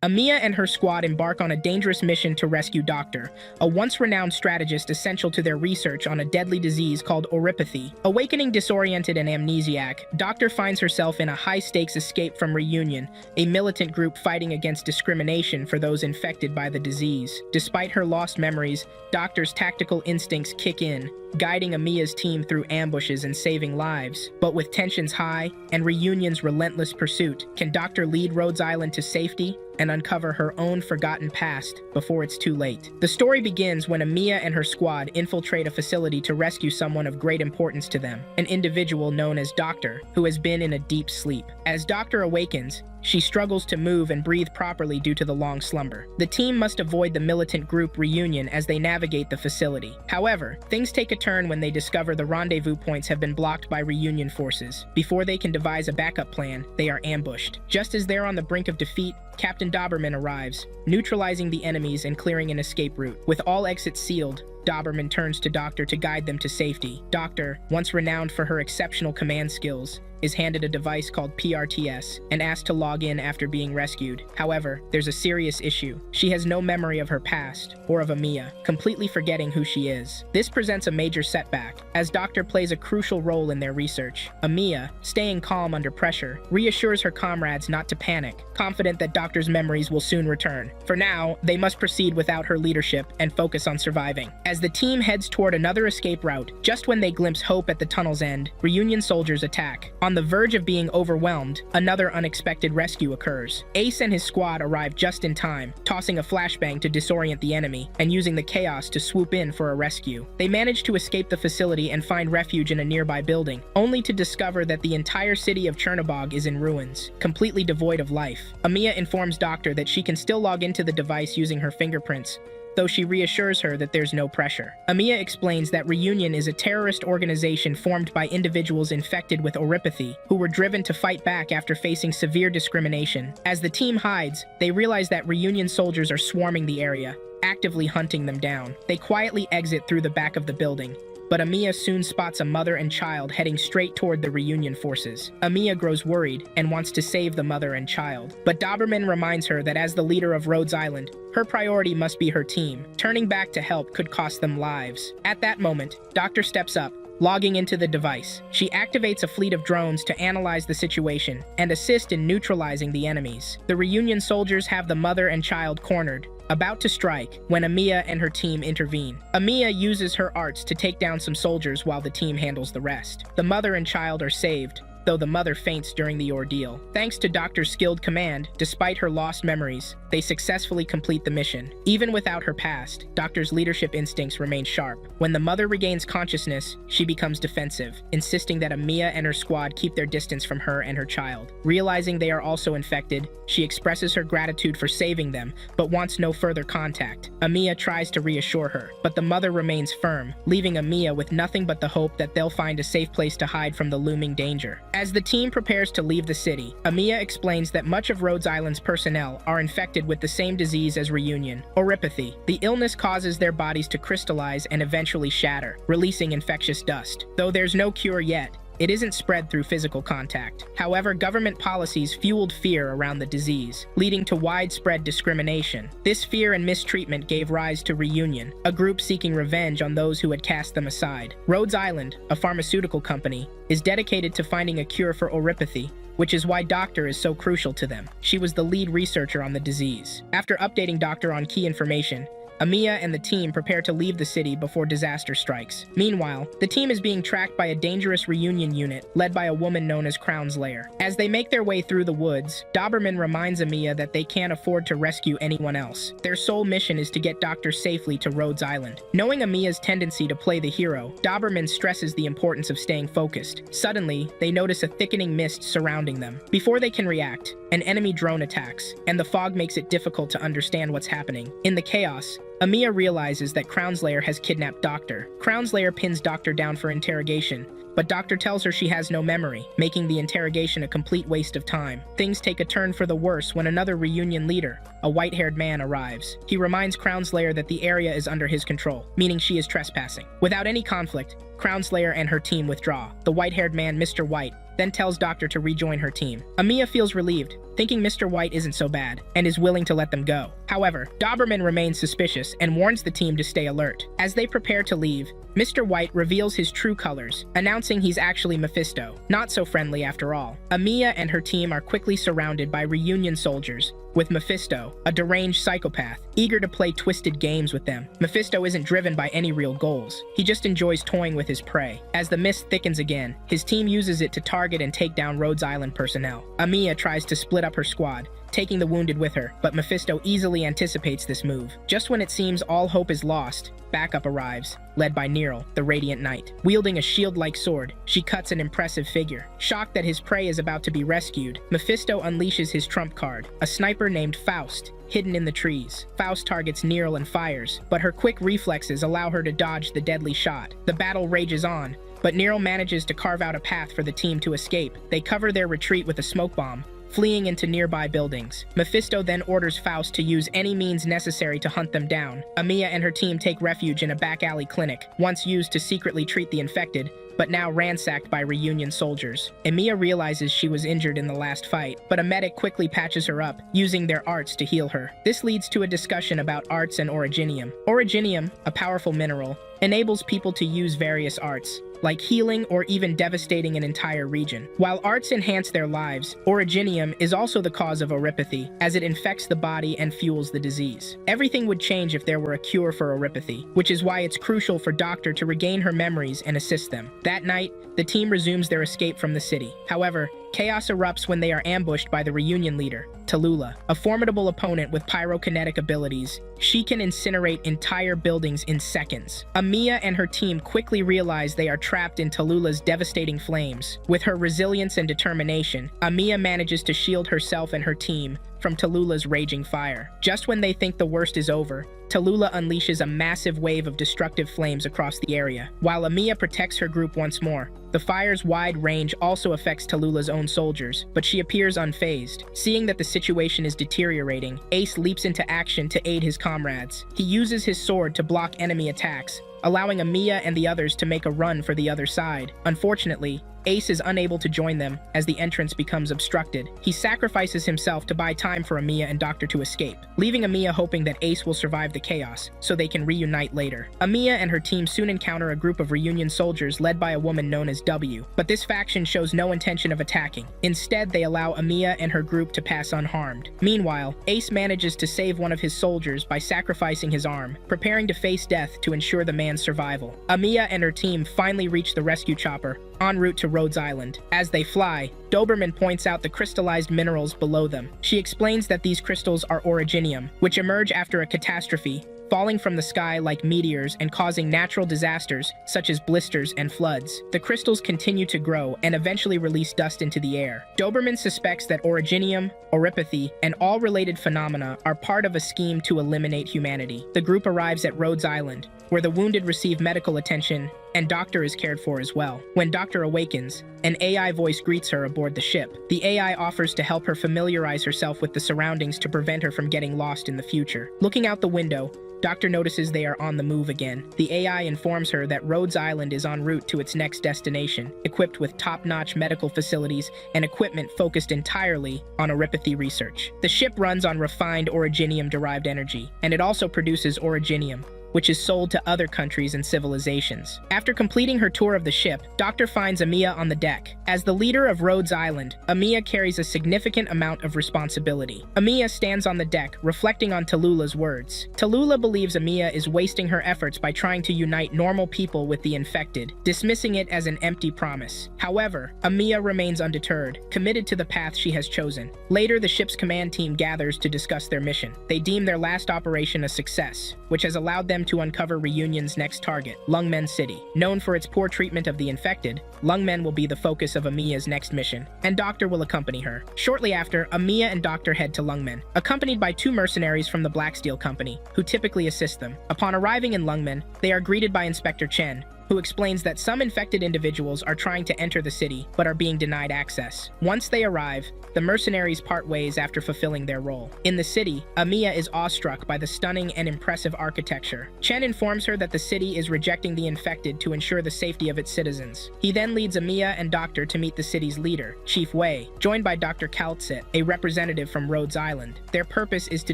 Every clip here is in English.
Amiya and her squad embark on a dangerous mission to rescue Doctor, a once-renowned strategist essential to their research on a deadly disease called oropathy. Awakening disoriented and amnesiac, Doctor finds herself in a high-stakes escape from Reunion, a militant group fighting against discrimination for those infected by the disease. Despite her lost memories, Doctor's tactical instincts kick in, guiding Amiya's team through ambushes and saving lives. But with tensions high and Reunion's relentless pursuit, can Doctor lead Rhodes Island to safety and uncover her own forgotten past before it's too late? The story begins when Amiya and her squad infiltrate a facility to rescue someone of great importance to them, an individual known as Doctor, who has been in a deep sleep. As Doctor awakens, she struggles to move and breathe properly due to the long slumber. The team must avoid the militant group Reunion as they navigate the facility. However, things take a turn when they discover the rendezvous points have been blocked by Reunion forces. Before they can devise a backup plan, they are ambushed. Just as they're on the brink of defeat, Captain Doberman arrives, neutralizing the enemies and clearing an escape route. With all exits sealed, Doberman turns to Doctor to guide them to safety. Doctor, once renowned for her exceptional command skills, is handed a device called PRTS and asked to log in after being rescued. However, there's a serious issue. She has no memory of her past or of Amiya, completely forgetting who she is. This presents a major setback, as Doctor plays a crucial role in their research. Amiya, staying calm under pressure, reassures her comrades not to panic, confident that Doctor's memories will soon return. For now, they must proceed without her leadership and focus on surviving. As the team heads toward another escape route, just when they glimpse hope at the tunnel's end, Reunion soldiers attack. On the verge of being overwhelmed, another unexpected rescue occurs. Ace and his squad arrive just in time, tossing a flashbang to disorient the enemy and using the chaos to swoop in for a rescue. They manage to escape the facility and find refuge in a nearby building, only to discover that the entire city of Chernobog is in ruins, completely devoid of life. Amiya informs Doctor that she can still log into the device using her fingerprints, though she reassures her that there's no pressure. Amiya explains that Reunion is a terrorist organization formed by individuals infected with oropathy, who were driven to fight back after facing severe discrimination. As the team hides, they realize that Reunion soldiers are swarming the area, actively hunting them down. They quietly exit through the back of the building, but Amiya soon spots a mother and child heading straight toward the Reunion forces. Amiya grows worried and wants to save the mother and child, but Doberman reminds her that as the leader of Rhodes Island, her priority must be her team. Turning back to help could cost them lives. At that moment, Doctor steps up, logging into the device. She activates a fleet of drones to analyze the situation and assist in neutralizing the enemies. The Reunion soldiers have the mother and child cornered, about to strike, when Amiya and her team intervene. Amiya uses her arts to take down some soldiers while the team handles the rest. The mother and child are saved, though the mother faints during the ordeal. Thanks to Doctor's skilled command, despite her lost memories, they successfully complete the mission. Even without her past, Doctor's leadership instincts remain sharp. When the mother regains consciousness, she becomes defensive, insisting that Amiya and her squad keep their distance from her and her child. Realizing they are also infected, she expresses her gratitude for saving them, but wants no further contact. Amiya tries to reassure her, but the mother remains firm, leaving Amiya with nothing but the hope that they'll find a safe place to hide from the looming danger. As the team prepares to leave the city, Amiya explains that much of Rhodes Island's personnel are infected with the same disease as Reunion, oropathy. The illness causes their bodies to crystallize and eventually shatter, releasing infectious dust. Though there's no cure yet, it isn't spread through physical contact. However, government policies fueled fear around the disease, leading to widespread discrimination. This fear and mistreatment gave rise to Reunion, a group seeking revenge on those who had cast them aside. Rhodes Island, a pharmaceutical company, is dedicated to finding a cure for oropathy, which is why Doctor is so crucial to them. She was the lead researcher on the disease. After updating Doctor on key information, Amiya and the team prepare to leave the city before disaster strikes. Meanwhile, the team is being tracked by a dangerous Reunion unit led by a woman known as Crown's Lair. As they make their way through the woods, Doberman reminds Amiya that they can't afford to rescue anyone else. Their sole mission is to get Doctor safely to Rhodes Island. Knowing Amiya's tendency to play the hero, Doberman stresses the importance of staying focused. Suddenly, they notice a thickening mist surrounding them. Before they can react, an enemy drone attacks, and the fog makes it difficult to understand what's happening. In the chaos, Amiya realizes that Crown's Lair has kidnapped Doctor. Crown's Lair pins Doctor down for interrogation, but Doctor tells her she has no memory, making the interrogation a complete waste of time. Things take a turn for the worse when another Reunion leader, a white-haired man, arrives. He reminds Crown's Lair that the area is under his control, meaning she is trespassing. Without any conflict, Crown's Lair and her team withdraw. The white-haired man, Mr. White, then tells Doctor to rejoin her team. Amiya feels relieved, thinking Mr. White isn't so bad, and is willing to let them go. However, Doberman remains suspicious and warns the team to stay alert. As they prepare to leave, Mr. White reveals his true colors, announcing he's actually Mephisto. Not so friendly after all. Amiya and her team are quickly surrounded by reunion soldiers, with Mephisto, a deranged psychopath, eager to play twisted games with them. Mephisto isn't driven by any real goals. He just enjoys toying with his prey. As the mist thickens again, his team uses it to target and take down Rhodes Island personnel. Amiya tries to split up her squad, taking the wounded with her, but Mephisto easily anticipates this move. Just when it seems all hope is lost, backup arrives, led by Nerl, the Radiant Knight. Wielding a shield-like sword, she cuts an impressive figure. Shocked that his prey is about to be rescued, Mephisto unleashes his trump card, a sniper named Faust, hidden in the trees. Faust targets Nerl and fires, but her quick reflexes allow her to dodge the deadly shot. The battle rages on, but Nerl manages to carve out a path for the team to escape. They cover their retreat with a smoke bomb, fleeing into nearby buildings. Mephisto then orders Faust to use any means necessary to hunt them down. Amiya and her team take refuge in a back alley clinic, once used to secretly treat the infected, but now ransacked by reunion soldiers. Amiya realizes she was injured in the last fight, but a medic quickly patches her up, using their arts to heal her. This leads to a discussion about arts and originium. Originium, a powerful mineral, enables people to use various arts, like healing or even devastating an entire region. While arts enhance their lives, originium is also the cause of oropathy, as it infects the body and fuels the disease. Everything would change if there were a cure for oropathy, which is why it's crucial for Doctor to regain her memories and assist them. That night, the team resumes their escape from the city. However, chaos erupts when they are ambushed by the reunion leader, Talulah, a formidable opponent with pyrokinetic abilities. She can incinerate entire buildings in seconds. Amiya and her team quickly realize they are trapped in Talulah's devastating flames. With her resilience and determination, Amiya manages to shield herself and her team from Talulah's raging fire. Just when they think the worst is over, Talulah unleashes a massive wave of destructive flames across the area. While Amiya protects her group once more, the fire's wide range also affects Talulah's own soldiers, but she appears unfazed. Seeing that the situation is deteriorating, Ace leaps into action to aid his comrades. He uses his sword to block enemy attacks, allowing Amiya and the others to make a run for the other side. Unfortunately, Ace is unable to join them as the entrance becomes obstructed. He sacrifices himself to buy time for Amiya and Doctor to escape, leaving Amiya hoping that Ace will survive the chaos so they can reunite later. Amiya and her team soon encounter a group of reunion soldiers led by a woman known as W, but this faction shows no intention of attacking. Instead, they allow Amiya and her group to pass unharmed. Meanwhile, Ace manages to save one of his soldiers by sacrificing his arm, preparing to face death to ensure the man's survival. Amiya and her team finally reach the rescue chopper, en route to Rhodes Island. As they fly, Doberman points out the crystallized minerals below them. She explains that these crystals are originium, which emerge after a catastrophe, falling from the sky like meteors and causing natural disasters such as blisters and floods. The crystals continue to grow and eventually release dust into the air. Doberman suspects that originium, oropathy, and all related phenomena are part of a scheme to eliminate humanity. The group arrives at Rhodes Island, where the wounded receive medical attention and Doctor is cared for as well. When Doctor awakens, an AI voice greets her aboard the ship. The AI offers to help her familiarize herself with the surroundings to prevent her from getting lost in the future. Looking out the window, Doctor notices they are on the move again. The AI informs her that Rhodes Island is en route to its next destination, equipped with top-notch medical facilities and equipment focused entirely on oropathy research. The ship runs on refined originium-derived energy, and it also produces originium, which is sold to other countries and civilizations. After completing her tour of the ship, Doctor finds Amiya on the deck. As the leader of Rhodes Island, Amiya carries a significant amount of responsibility. Amiya stands on the deck, reflecting on Talulah's words. Talulah believes Amiya is wasting her efforts by trying to unite normal people with the infected, dismissing it as an empty promise. However, Amiya remains undeterred, committed to the path she has chosen. Later, the ship's command team gathers to discuss their mission. They deem their last operation a success, which has allowed them to uncover Reunion's next target, Lungmen City. Known for its poor treatment of the infected, Lungmen will be the focus of Amiya's next mission, and Doctor will accompany her. Shortly after, Amiya and Doctor head to Lungmen, accompanied by two mercenaries from the Black Steel Company, who typically assist them. Upon arriving in Lungmen, they are greeted by Inspector Chen, who explains that some infected individuals are trying to enter the city, but are being denied access. Once they arrive, the mercenaries part ways after fulfilling their role. In the city, Amiya is awestruck by the stunning and impressive architecture. Chen informs her that the city is rejecting the infected to ensure the safety of its citizens. He then leads Amiya and Doctor to meet the city's leader, Chief Wei, joined by Dr. Kaltsit, a representative from Rhodes Island. Their purpose is to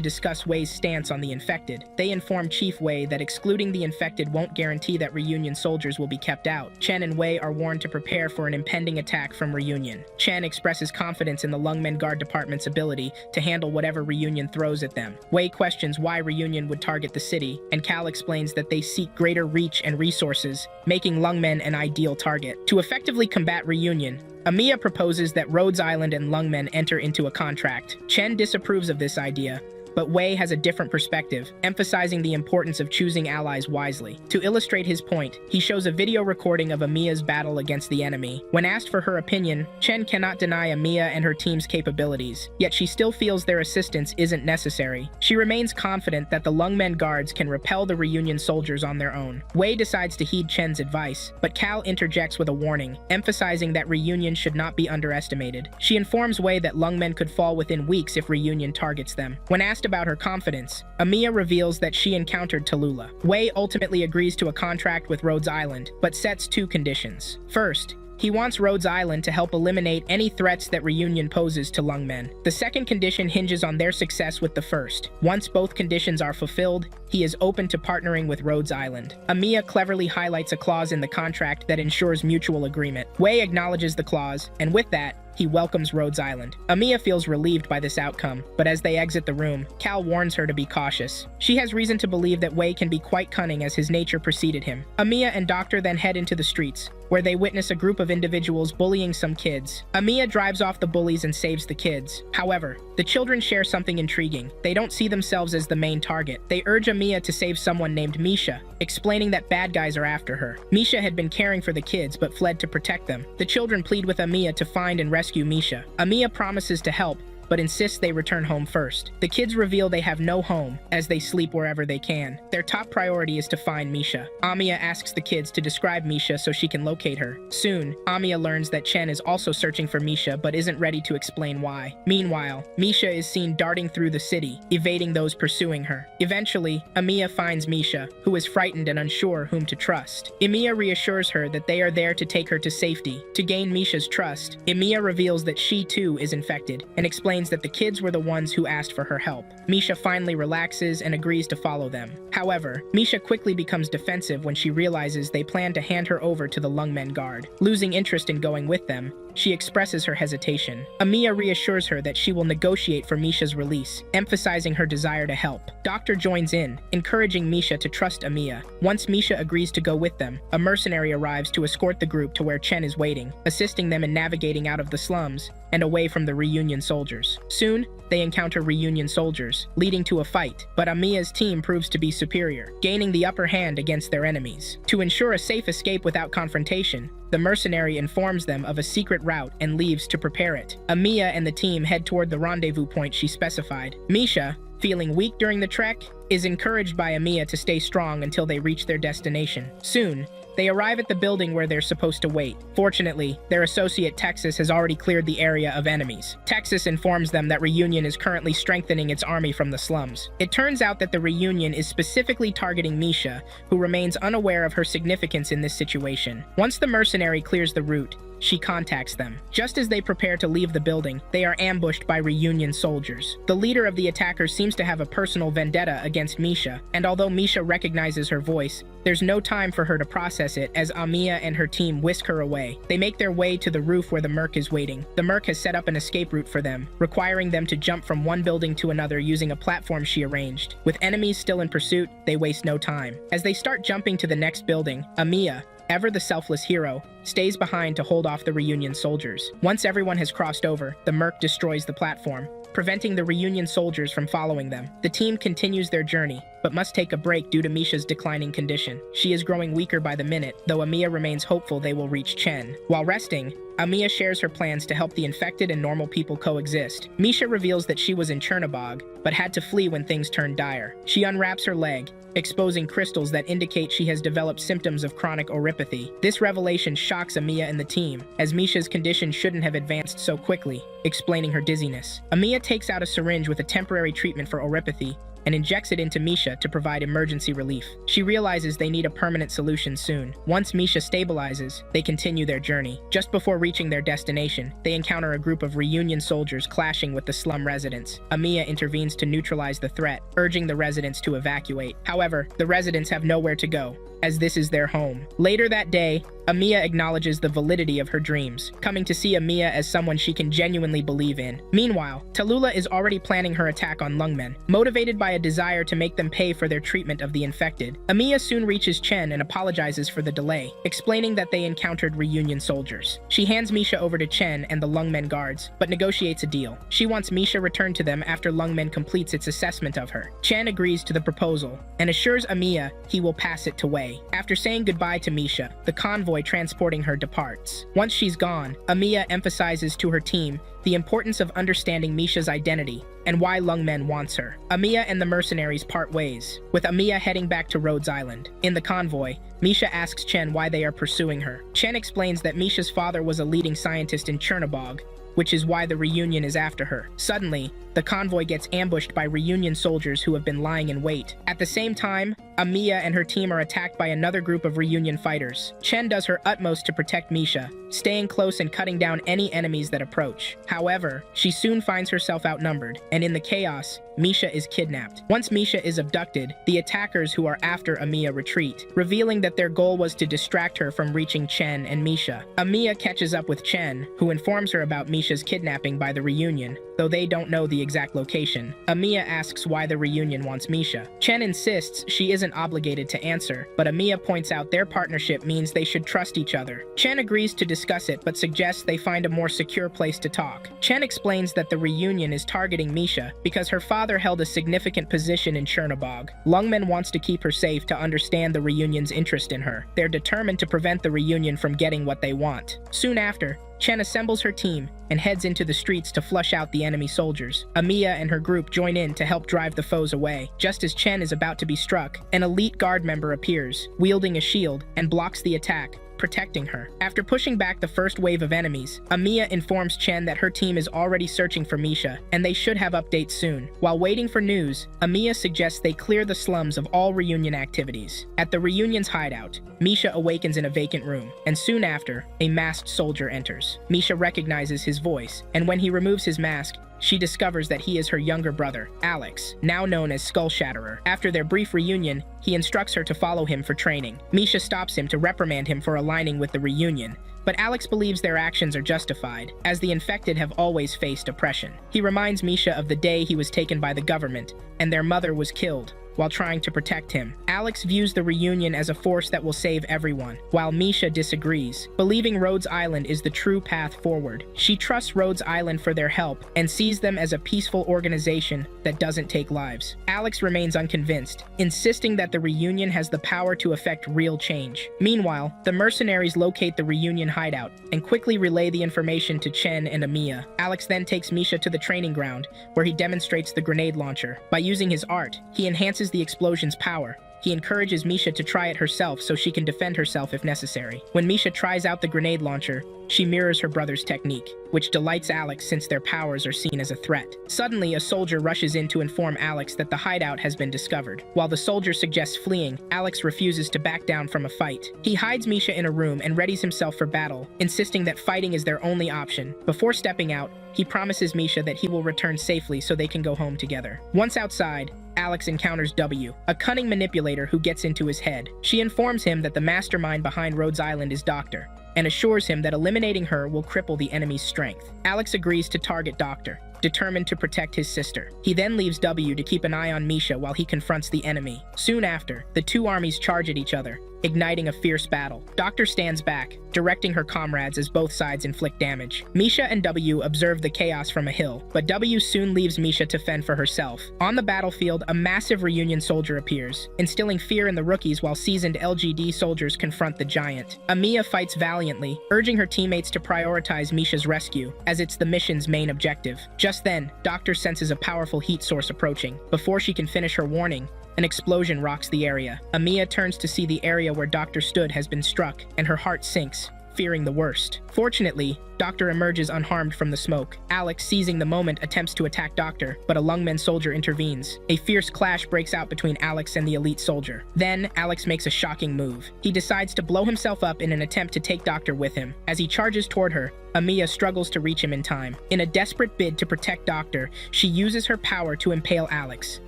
discuss Wei's stance on the infected. They inform Chief Wei that excluding the infected won't guarantee that Reunion soldiers will be kept out. Chen and Wei are warned to prepare for an impending attack from Reunion. Chen expresses confidence in the Lungmen Guard Department's ability to handle whatever Reunion throws at them. Wei questions why Reunion would target the city, and Cal explains that they seek greater reach and resources, making Lungmen an ideal target. To effectively combat Reunion, Amiya proposes that Rhodes Island and Lungmen enter into a contract. Chen disapproves of this idea, but Wei has a different perspective, emphasizing the importance of choosing allies wisely. To illustrate his point, he shows a video recording of Amiya's battle against the enemy. When asked for her opinion, Chen cannot deny Amiya and her team's capabilities, yet she still feels their assistance isn't necessary. She remains confident that the Lungmen guards can repel the Reunion soldiers on their own. Wei decides to heed Chen's advice, but Cal interjects with a warning, emphasizing that Reunion should not be underestimated. She informs Wei that Lungmen could fall within weeks if Reunion targets them. When asked about her confidence, Amiya reveals that she encountered Talulah. Wei ultimately agrees to a contract with Rhodes Island, but sets two conditions. First, he wants Rhodes Island to help eliminate any threats that Reunion poses to Lungmen. The second condition hinges on their success with the first. Once both conditions are fulfilled, he is open to partnering with Rhodes Island. Amiya cleverly highlights a clause in the contract that ensures mutual agreement. Wei acknowledges the clause, and with that, he welcomes Rhodes Island. Amiya feels relieved by this outcome, but as they exit the room, Cal warns her to be cautious. She has reason to believe that Wei can be quite cunning as his nature preceded him. Amiya and Doctor then head into the streets, where they witness a group of individuals bullying some kids. Amiya drives off the bullies and saves the kids. However, the children share something intriguing. They don't see themselves as the main target. They urge Amiya to save someone named Misha, explaining that bad guys are after her. Misha had been caring for the kids but fled to protect them. The children plead with Amiya to find and rescue Misha. Amiya promises to help, but insists they return home first. The kids reveal they have no home, as they sleep wherever they can. Their top priority is to find Misha. Amiya asks the kids to describe Misha so she can locate her. Soon, Amiya learns that Chen is also searching for Misha but isn't ready to explain why. Meanwhile, Misha is seen darting through the city, evading those pursuing her. Eventually, Amiya finds Misha, who is frightened and unsure whom to trust. Amiya reassures her that they are there to take her to safety. To gain Misha's trust, Amiya reveals that she too is infected, and explains that the kids were the ones who asked for her help. Misha finally relaxes and agrees to follow them. However, Misha quickly becomes defensive when she realizes they plan to hand her over to the Lungmen Guard. Losing interest in going with them, she expresses her hesitation. Amiya reassures her that she will negotiate for Misha's release, emphasizing her desire to help. Doctor joins in, encouraging Misha to trust Amiya. Once Misha agrees to go with them, a mercenary arrives to escort the group to where Chen is waiting, assisting them in navigating out of the slums and away from the Reunion soldiers. Soon, they encounter Reunion soldiers, leading to a fight, but Amiya's team proves to be superior, gaining the upper hand against their enemies. To ensure a safe escape without confrontation, the mercenary informs them of a secret route and leaves to prepare it. Amiya and the team head toward the rendezvous point she specified. Misha, feeling weak during the trek, is encouraged by Amiya to stay strong until they reach their destination. Soon, they arrive at the building where they're supposed to wait. Fortunately, their associate Texas has already cleared the area of enemies. Texas informs them that Reunion is currently strengthening its army from the slums. It turns out that the Reunion is specifically targeting Misha, who remains unaware of her significance in this situation. Once the mercenary clears the route, she contacts them. Just as they prepare to leave the building, they are ambushed by Reunion soldiers. The leader of the attackers seems to have a personal vendetta against Misha, and although Misha recognizes her voice, there's no time for her to process it as Amiya and her team whisk her away. They make their way to the roof where the Merc is waiting. The Merc has set up an escape route for them, requiring them to jump from one building to another using a platform she arranged. With enemies still in pursuit, they waste no time. As they start jumping to the next building, Amiya, ever the selfless hero, stays behind to hold off the Reunion soldiers. Once everyone has crossed over, the Merc destroys the platform, preventing the Reunion soldiers from following them. The team continues their journey, but must take a break due to Misha's declining condition. She is growing weaker by the minute, though Amiya remains hopeful they will reach Chen. While resting, Amiya shares her plans to help the infected and normal people coexist. Misha reveals that she was in Chernobog, but had to flee when things turned dire. She unwraps her leg, exposing crystals that indicate she has developed symptoms of chronic oropathy. This revelation shocks Amiya and the team, as Misha's condition shouldn't have advanced so quickly, explaining her dizziness. Amiya takes out a syringe with a temporary treatment for oropathy and injects it into Misha to provide emergency relief. She realizes they need a permanent solution soon. Once Misha stabilizes, they continue their journey. Just before reaching their destination, they encounter a group of reunion soldiers clashing with the slum residents. Amiya intervenes to neutralize the threat, urging the residents to evacuate. However, the residents have nowhere to go, as this is their home. Later that day, Amiya acknowledges the validity of her dreams, coming to see Amiya as someone she can genuinely believe in. Meanwhile, Talulah is already planning her attack on Lungmen, motivated by a desire to make them pay for their treatment of the infected. Amiya soon reaches Chen and apologizes for the delay, explaining that they encountered reunion soldiers. She hands Misha over to Chen and the Lungmen guards, but negotiates a deal. She wants Misha returned to them after Lungmen completes its assessment of her. Chen agrees to the proposal, and assures Amiya he will pass it to Wei. After saying goodbye to Misha, the convoy transporting her departs. Once she's gone, Amiya emphasizes to her team the importance of understanding Misha's identity and why Lungmen wants her. Amiya and the mercenaries part ways, with Amiya heading back to Rhodes Island. In the convoy, Misha asks Chen why they are pursuing her. Chen explains that Misha's father was a leading scientist in Chernobog, which is why the reunion is after her. Suddenly, the convoy gets ambushed by reunion soldiers who have been lying in wait. At the same time, Amiya and her team are attacked by another group of reunion fighters. Chen does her utmost to protect Misha, staying close and cutting down any enemies that approach. However, she soon finds herself outnumbered, and in the chaos, Misha is kidnapped. Once Misha is abducted, the attackers who are after Amiya retreat, revealing that their goal was to distract her from reaching Chen and Misha. Amiya catches up with Chen, who informs her about Misha's kidnapping by the reunion, though they don't know the exact location. Amiya asks why the reunion wants Misha. Chen insists she isn't obligated to answer, but Amiya points out their partnership means they should trust each other. Chen agrees to discuss it, but suggests they find a more secure place to talk. Chen explains that the reunion is targeting Misha because her father held a significant position in Chernobog. Lungmen wants to keep her safe to understand the reunion's interest in her. They're determined to prevent the reunion from getting what they want. Soon after, Chen assembles her team and heads into the streets to flush out the enemy soldiers. Amiya and her group join in to help drive the foes away. Just as Chen is about to be struck, an elite guard member appears, wielding a shield, and blocks the attack, protecting her. After pushing back the first wave of enemies, Amiya informs Chen that her team is already searching for Misha, and they should have updates soon. While waiting for news, Amiya suggests they clear the slums of all reunion activities. At the reunion's hideout, Misha awakens in a vacant room, and soon after, a masked soldier enters. Misha recognizes his voice, and when he removes his mask, she discovers that he is her younger brother, Alex, now known as Skull Shatterer. After their brief reunion, he instructs her to follow him for training. Misha stops him to reprimand him for aligning with the reunion, but Alex believes their actions are justified, as the infected have always faced oppression. He reminds Misha of the day he was taken by the government, and their mother was killed while trying to protect him. Alex views the reunion as a force that will save everyone, while Misha disagrees, believing Rhodes Island is the true path forward. She trusts Rhodes Island for their help and sees them as a peaceful organization that doesn't take lives. Alex remains unconvinced, insisting that the reunion has the power to affect real change. Meanwhile, the mercenaries locate the reunion hideout and quickly relay the information to Chen and Amiya. Alex then takes Misha to the training ground, where he demonstrates the grenade launcher. By using his art, he enhances the explosion's power. He encourages Misha to try it herself so she can defend herself if necessary. When Misha tries out the grenade launcher, she mirrors her brother's technique, which delights Alex since their powers are seen as a threat. Suddenly, a soldier rushes in to inform Alex that the hideout has been discovered. While the soldier suggests fleeing, Alex refuses to back down from a fight. He hides Misha in a room and readies himself for battle, insisting that fighting is their only option. Before stepping out, he promises Misha that he will return safely so they can go home together. Once outside, Alex encounters W, a cunning manipulator who gets into his head. She informs him that the mastermind behind Rhodes Island is Doctor, and assures him that eliminating her will cripple the enemy's strength. Alex agrees to target Doctor, determined to protect his sister. He then leaves W to keep an eye on Misha while he confronts the enemy. Soon after, the two armies charge at each other, igniting a fierce battle. Doctor stands back, directing her comrades as both sides inflict damage. Misha and W observe the chaos from a hill, but W soon leaves Misha to fend for herself. On the battlefield, a massive reunion soldier appears, instilling fear in the rookies while seasoned LGD soldiers confront the giant. Amiya fights valiantly, urging her teammates to prioritize Misha's rescue, as it's the mission's main objective. Just then, Doctor senses a powerful heat source approaching. Before she can finish her warning, an explosion rocks the area. Amiya turns to see the area where Doctor stood has been struck, and her heart sinks, fearing the worst. Fortunately, Doctor emerges unharmed from the smoke. Alex, seizing the moment, attempts to attack Doctor, but a Lungmen soldier intervenes. A fierce clash breaks out between Alex and the elite soldier. Then, Alex makes a shocking move. He decides to blow himself up in an attempt to take Doctor with him. As he charges toward her, Amiya struggles to reach him in time. In a desperate bid to protect Doctor, she uses her power to impale Alex.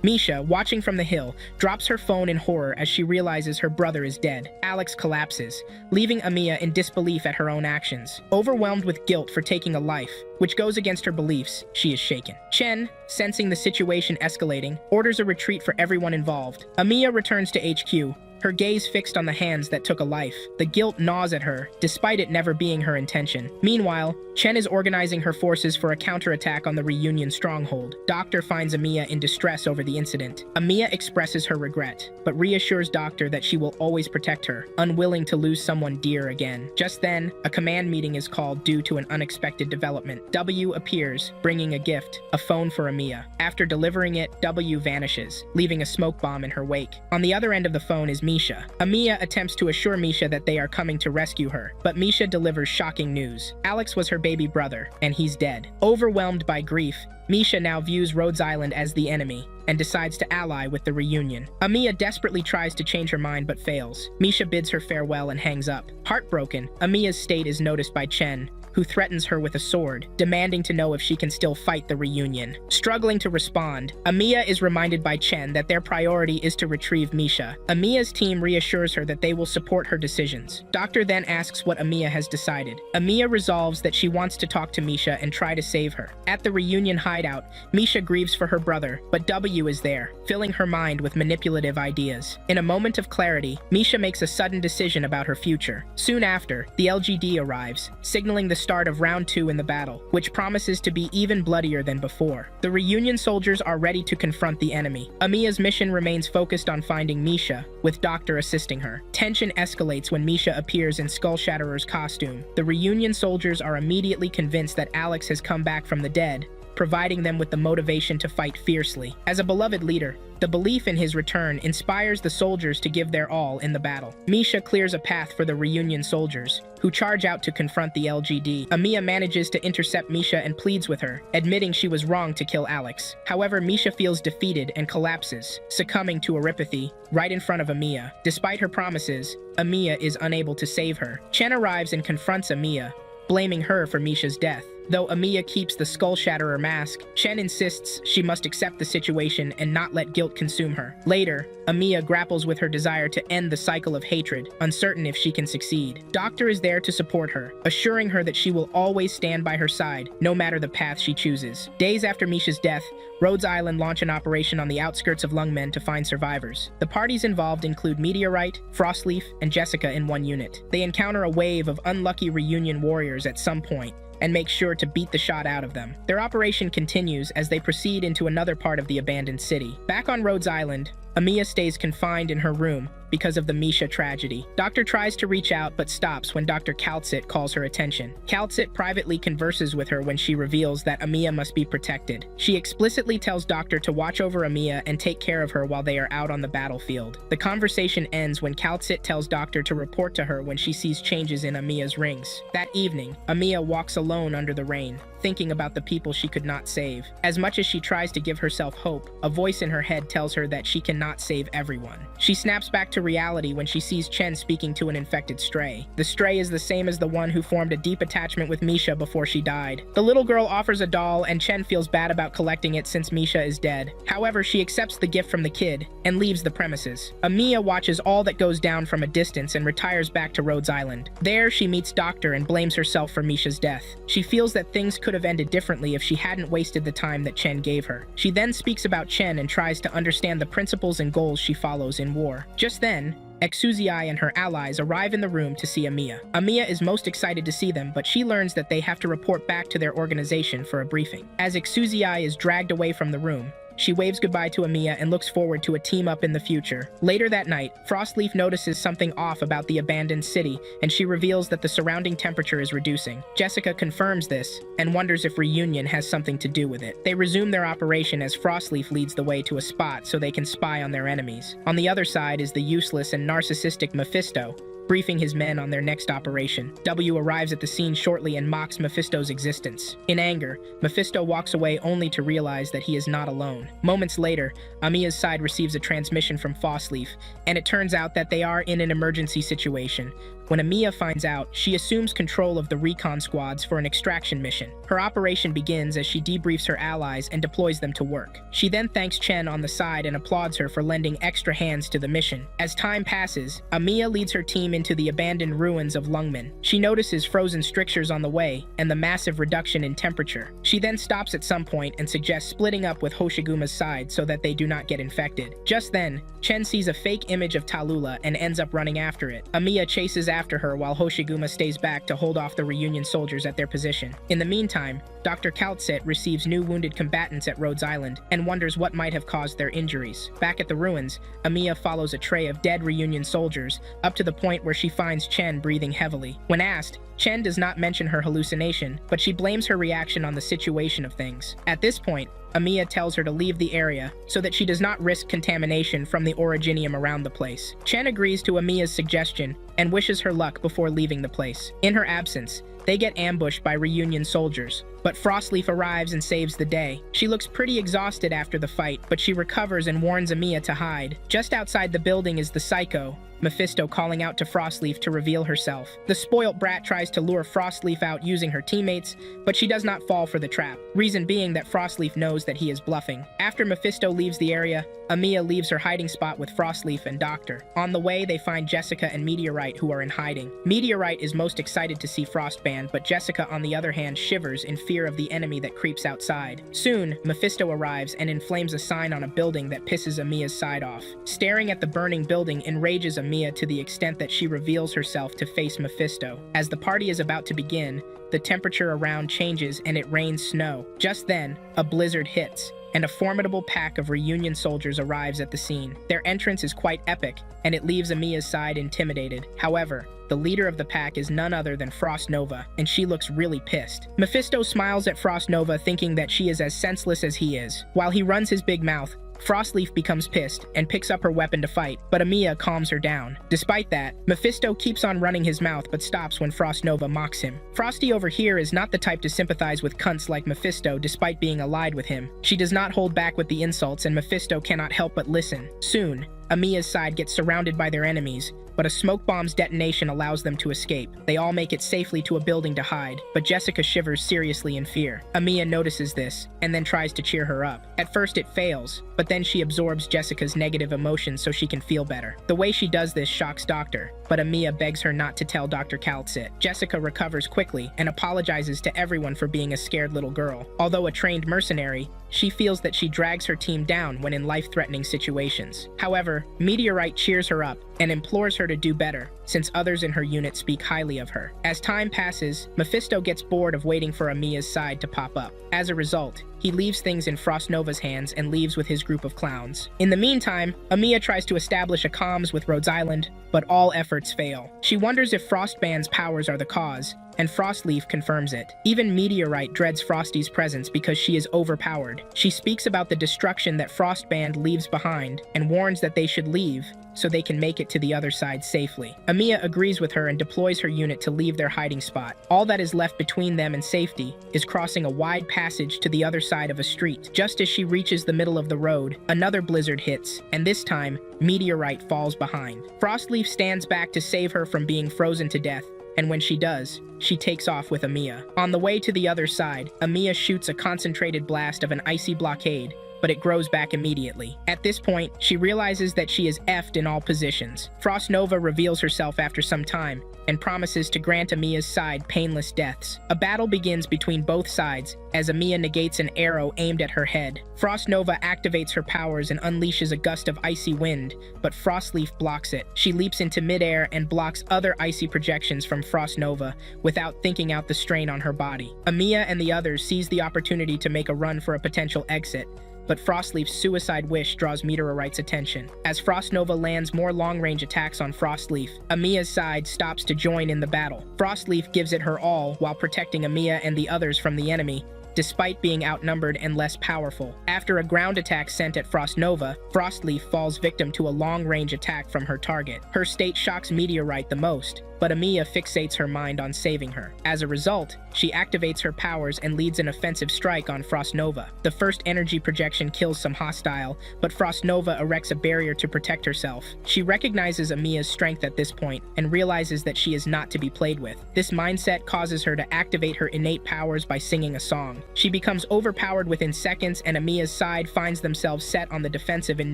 Misha, watching from the hill, drops her phone in horror as she realizes her brother is dead. Alex collapses, leaving Amiya in disbelief at her own actions. Overwhelmed with guilt for taking a life, which goes against her beliefs, she is shaken. Chen, sensing the situation escalating, orders a retreat for everyone involved. Amiya returns to HQ, her gaze fixed on the hands that took a life. The guilt gnaws at her, despite it never being her intention. Meanwhile, Chen is organizing her forces for a counterattack on the reunion stronghold. Doctor finds Amiya in distress over the incident. Amiya expresses her regret, but reassures Doctor that she will always protect her, unwilling to lose someone dear again. Just then, a command meeting is called due to an unexpected development. W appears, bringing a gift, a phone for Amiya. After delivering it, W vanishes, leaving a smoke bomb in her wake. On the other end of the phone is Misha. Amiya attempts to assure Misha that they are coming to rescue her, but Misha delivers shocking news. Alex was her baby brother, and he's dead. Overwhelmed by grief, Misha now views Rhodes Island as the enemy, and decides to ally with the reunion. Amiya desperately tries to change her mind but fails. Misha bids her farewell and hangs up. Heartbroken, Amiya's state is noticed by Chen, who threatens her with a sword, demanding to know if she can still fight the reunion. Struggling to respond, Amiya is reminded by Chen that their priority is to retrieve Misha. Amiya's team reassures her that they will support her decisions. Doctor then asks what Amiya has decided. Amiya resolves that she wants to talk to Misha and try to save her. At the reunion hideout, Misha grieves for her brother, but W is there, filling her mind with manipulative ideas. In a moment of clarity, Misha makes a sudden decision about her future. Soon after, the LGD arrives, signaling the start of round 2 in the battle, which promises to be even bloodier than before. The reunion soldiers are ready to confront the enemy. Amiya's mission remains focused on finding Misha, with Doctor assisting her. Tension escalates when Misha appears in Skull Shatterer's costume. The reunion soldiers are immediately convinced that Alex has come back from the dead, providing them with the motivation to fight fiercely. As a beloved leader, the belief in his return inspires the soldiers to give their all in the battle. Misha clears a path for the reunion soldiers, who charge out to confront the LGD. Amiya manages to intercept Misha and pleads with her, admitting she was wrong to kill Alex. However, Misha feels defeated and collapses, succumbing to erypathy right in front of Amiya. Despite her promises, Amiya is unable to save her. Chen arrives and confronts Amiya, blaming her for Misha's death. Though Amiya keeps the Skull Shatterer mask, Chen insists she must accept the situation and not let guilt consume her. Later, Amiya grapples with her desire to end the cycle of hatred, uncertain if she can succeed. Doctor is there to support her, assuring her that she will always stand by her side, no matter the path she chooses. Days after Misha's death, Rhodes Island launch an operation on the outskirts of Lungmen to find survivors. The parties involved include Meteorite, Frostleaf, and Jessica in one unit. They encounter a wave of unlucky reunion warriors at some point, and make sure to beat the shot out of them. Their operation continues as they proceed into another part of the abandoned city. Back on Rhodes Island, Amiya stays confined in her room because of the Misha tragedy. Doctor tries to reach out but stops when Dr. Kaltsit calls her attention. Kaltsit privately converses with her when she reveals that Amiya must be protected. She explicitly tells Doctor to watch over Amiya and take care of her while they are out on the battlefield. The conversation ends when Kaltsit tells Doctor to report to her when she sees changes in Amiya's rings. That evening, Amiya walks alone under the rain, thinking about the people she could not save. As much as she tries to give herself hope, a voice in her head tells her that she cannot save everyone. She snaps back to reality when she sees Chen speaking to an infected stray. The stray is the same as the one who formed a deep attachment with Misha before she died. The little girl offers a doll and Chen feels bad about collecting it since Misha is dead. However, she accepts the gift from the kid and leaves the premises. Amiya watches all that goes down from a distance and retires back to Rhodes Island. There, she meets Doctor and blames herself for Misha's death. She feels that things could have ended differently if she hadn't wasted the time that Chen gave her. She then speaks about Chen and tries to understand the principles and goals she follows in war. Just then, Exuzii and her allies arrive in the room to see Amiya. Amiya is most excited to see them, but she learns that they have to report back to their organization for a briefing. As Exuzii is dragged away from the room, she waves goodbye to Amiya and looks forward to a team-up in the future. Later that night, Frostleaf notices something off about the abandoned city, and she reveals that the surrounding temperature is reducing. Jessica confirms this, and wonders if reunion has something to do with it. They resume their operation as Frostleaf leads the way to a spot so they can spy on their enemies. On the other side is the useless and narcissistic Mephisto, briefing his men on their next operation. W arrives at the scene shortly and mocks Mephisto's existence. In anger, Mephisto walks away only to realize that he is not alone. Moments later, Amiya's side receives a transmission from Frostleaf, and it turns out that they are in an emergency situation. When Amiya finds out, she assumes control of the recon squads for an extraction mission. Her operation begins as she debriefs her allies and deploys them to work. She then thanks Chen on the side and applauds her for lending extra hands to the mission. As time passes, Amiya leads her team into the abandoned ruins of Lungmen. She notices frozen strictures on the way and the massive reduction in temperature. She then stops at some point and suggests splitting up with Hoshiguma's side so that they do not get infected. Just then, Chen sees a fake image of Talulah and ends up running after it. Amiya chases after her while Hoshiguma stays back to hold off the reunion soldiers at their position. In the meantime, Dr. Kaltset receives new wounded combatants at Rhodes Island and wonders what might have caused their injuries. Back at the ruins, Amiya follows a tray of dead reunion soldiers up to the point where she finds Chen breathing heavily. When asked, Chen does not mention her hallucination, but she blames her reaction on the situation of things. At this point, Amiya tells her to leave the area so that she does not risk contamination from the originium around the place. Chen agrees to Amiya's suggestion and wishes her luck before leaving the place. In her absence, they get ambushed by reunion soldiers, but Frostleaf arrives and saves the day. She looks pretty exhausted after the fight, but she recovers and warns Amiya to hide. Just outside the building is the Psycho, Mephisto, calling out to Frostleaf to reveal herself. The spoilt brat tries to lure Frostleaf out using her teammates, but she does not fall for the trap, reason being that Frostleaf knows that he is bluffing. After Mephisto leaves the area, Amiya leaves her hiding spot with Frostleaf and Doctor. On the way, they find Jessica and Meteorite, who are in hiding. Meteorite is most excited to see Frostband, but Jessica, on the other hand, shivers in fear of the enemy that creeps outside. Soon, Mephisto arrives and inflames a sign on a building that pisses Amiya's side off. Staring at the burning building enrages Amiya to the extent that she reveals herself to face Mephisto. As the party is about to begin, the temperature around changes and it rains snow. Just then, a blizzard hits, and a formidable pack of reunion soldiers arrives at the scene. Their entrance is quite epic, and it leaves Amiya's side intimidated. However, the leader of the pack is none other than Frost Nova, and she looks really pissed. Mephisto smiles at Frost Nova, thinking that she is as senseless as he is. While he runs his big mouth, Frostleaf becomes pissed and picks up her weapon to fight, but Amiya calms her down. Despite that, Mephisto keeps on running his mouth but stops when Frost Nova mocks him. Frosty over here is not the type to sympathize with cunts like Mephisto despite being allied with him. She does not hold back with the insults, and Mephisto cannot help but listen. Soon, Amiya's side gets surrounded by their enemies, but a smoke bomb's detonation allows them to escape. They all make it safely to a building to hide, but Jessica shivers seriously in fear. Amiya notices this, and then tries to cheer her up. At first it fails, but then she absorbs Jessica's negative emotions so she can feel better. The way she does this shocks Doctor, but Amiya begs her not to tell Dr. Kaltsit. Jessica recovers quickly and apologizes to everyone for being a scared little girl. Although a trained mercenary, she feels that she drags her team down when in life-threatening situations. However, Meteorite cheers her up and implores her to do better, since others in her unit speak highly of her. As time passes, Mephisto gets bored of waiting for Amiya's side to pop up. As a result, he leaves things in Frost Nova's hands and leaves with his group of clowns. In the meantime, Amiya tries to establish a comms with Rhodes Island, but all efforts fail. She wonders if Frostband's powers are the cause, and Frostleaf confirms it. Even Meteorite dreads Frosty's presence because she is overpowered. She speaks about the destruction that Frostband leaves behind and warns that they should leave so they can make it to the other side safely. Amiya agrees with her and deploys her unit to leave their hiding spot. All that is left between them and safety is crossing a wide passage to the other side of a street. Just as she reaches the middle of the road, another blizzard hits, and this time, Meteorite falls behind. Frostleaf stands back to save her from being frozen to death, and when she does, she takes off with Amiya. On the way to the other side, Amiya shoots a concentrated blast of an icy blockade, but it grows back immediately. At this point, she realizes that she is effed in all positions. Frost Nova reveals herself after some time and promises to grant Amiya's side painless deaths. A battle begins between both sides as Amiya negates an arrow aimed at her head. Frost Nova activates her powers and unleashes a gust of icy wind, but Frostleaf blocks it. She leaps into midair and blocks other icy projections from Frost Nova without thinking out the strain on her body. Amiya and the others seize the opportunity to make a run for a potential exit, but Frostleaf's suicide wish draws Meteorite's attention. As Frost Nova lands more long-range attacks on Frostleaf, Amiya's side stops to join in the battle. Frostleaf gives it her all while protecting Amiya and the others from the enemy, despite being outnumbered and less powerful. After a ground attack sent at Frost Nova, Frostleaf falls victim to a long-range attack from her target. Her state shocks Meteorite the most, but Amiya fixates her mind on saving her. As a result, she activates her powers and leads an offensive strike on Frost Nova. The first energy projection kills some hostile, but Frost Nova erects a barrier to protect herself. She recognizes Amiya's strength at this point and realizes that she is not to be played with. This mindset causes her to activate her innate powers by singing a song. She becomes overpowered within seconds, and Amiya's side finds themselves set on the defensive in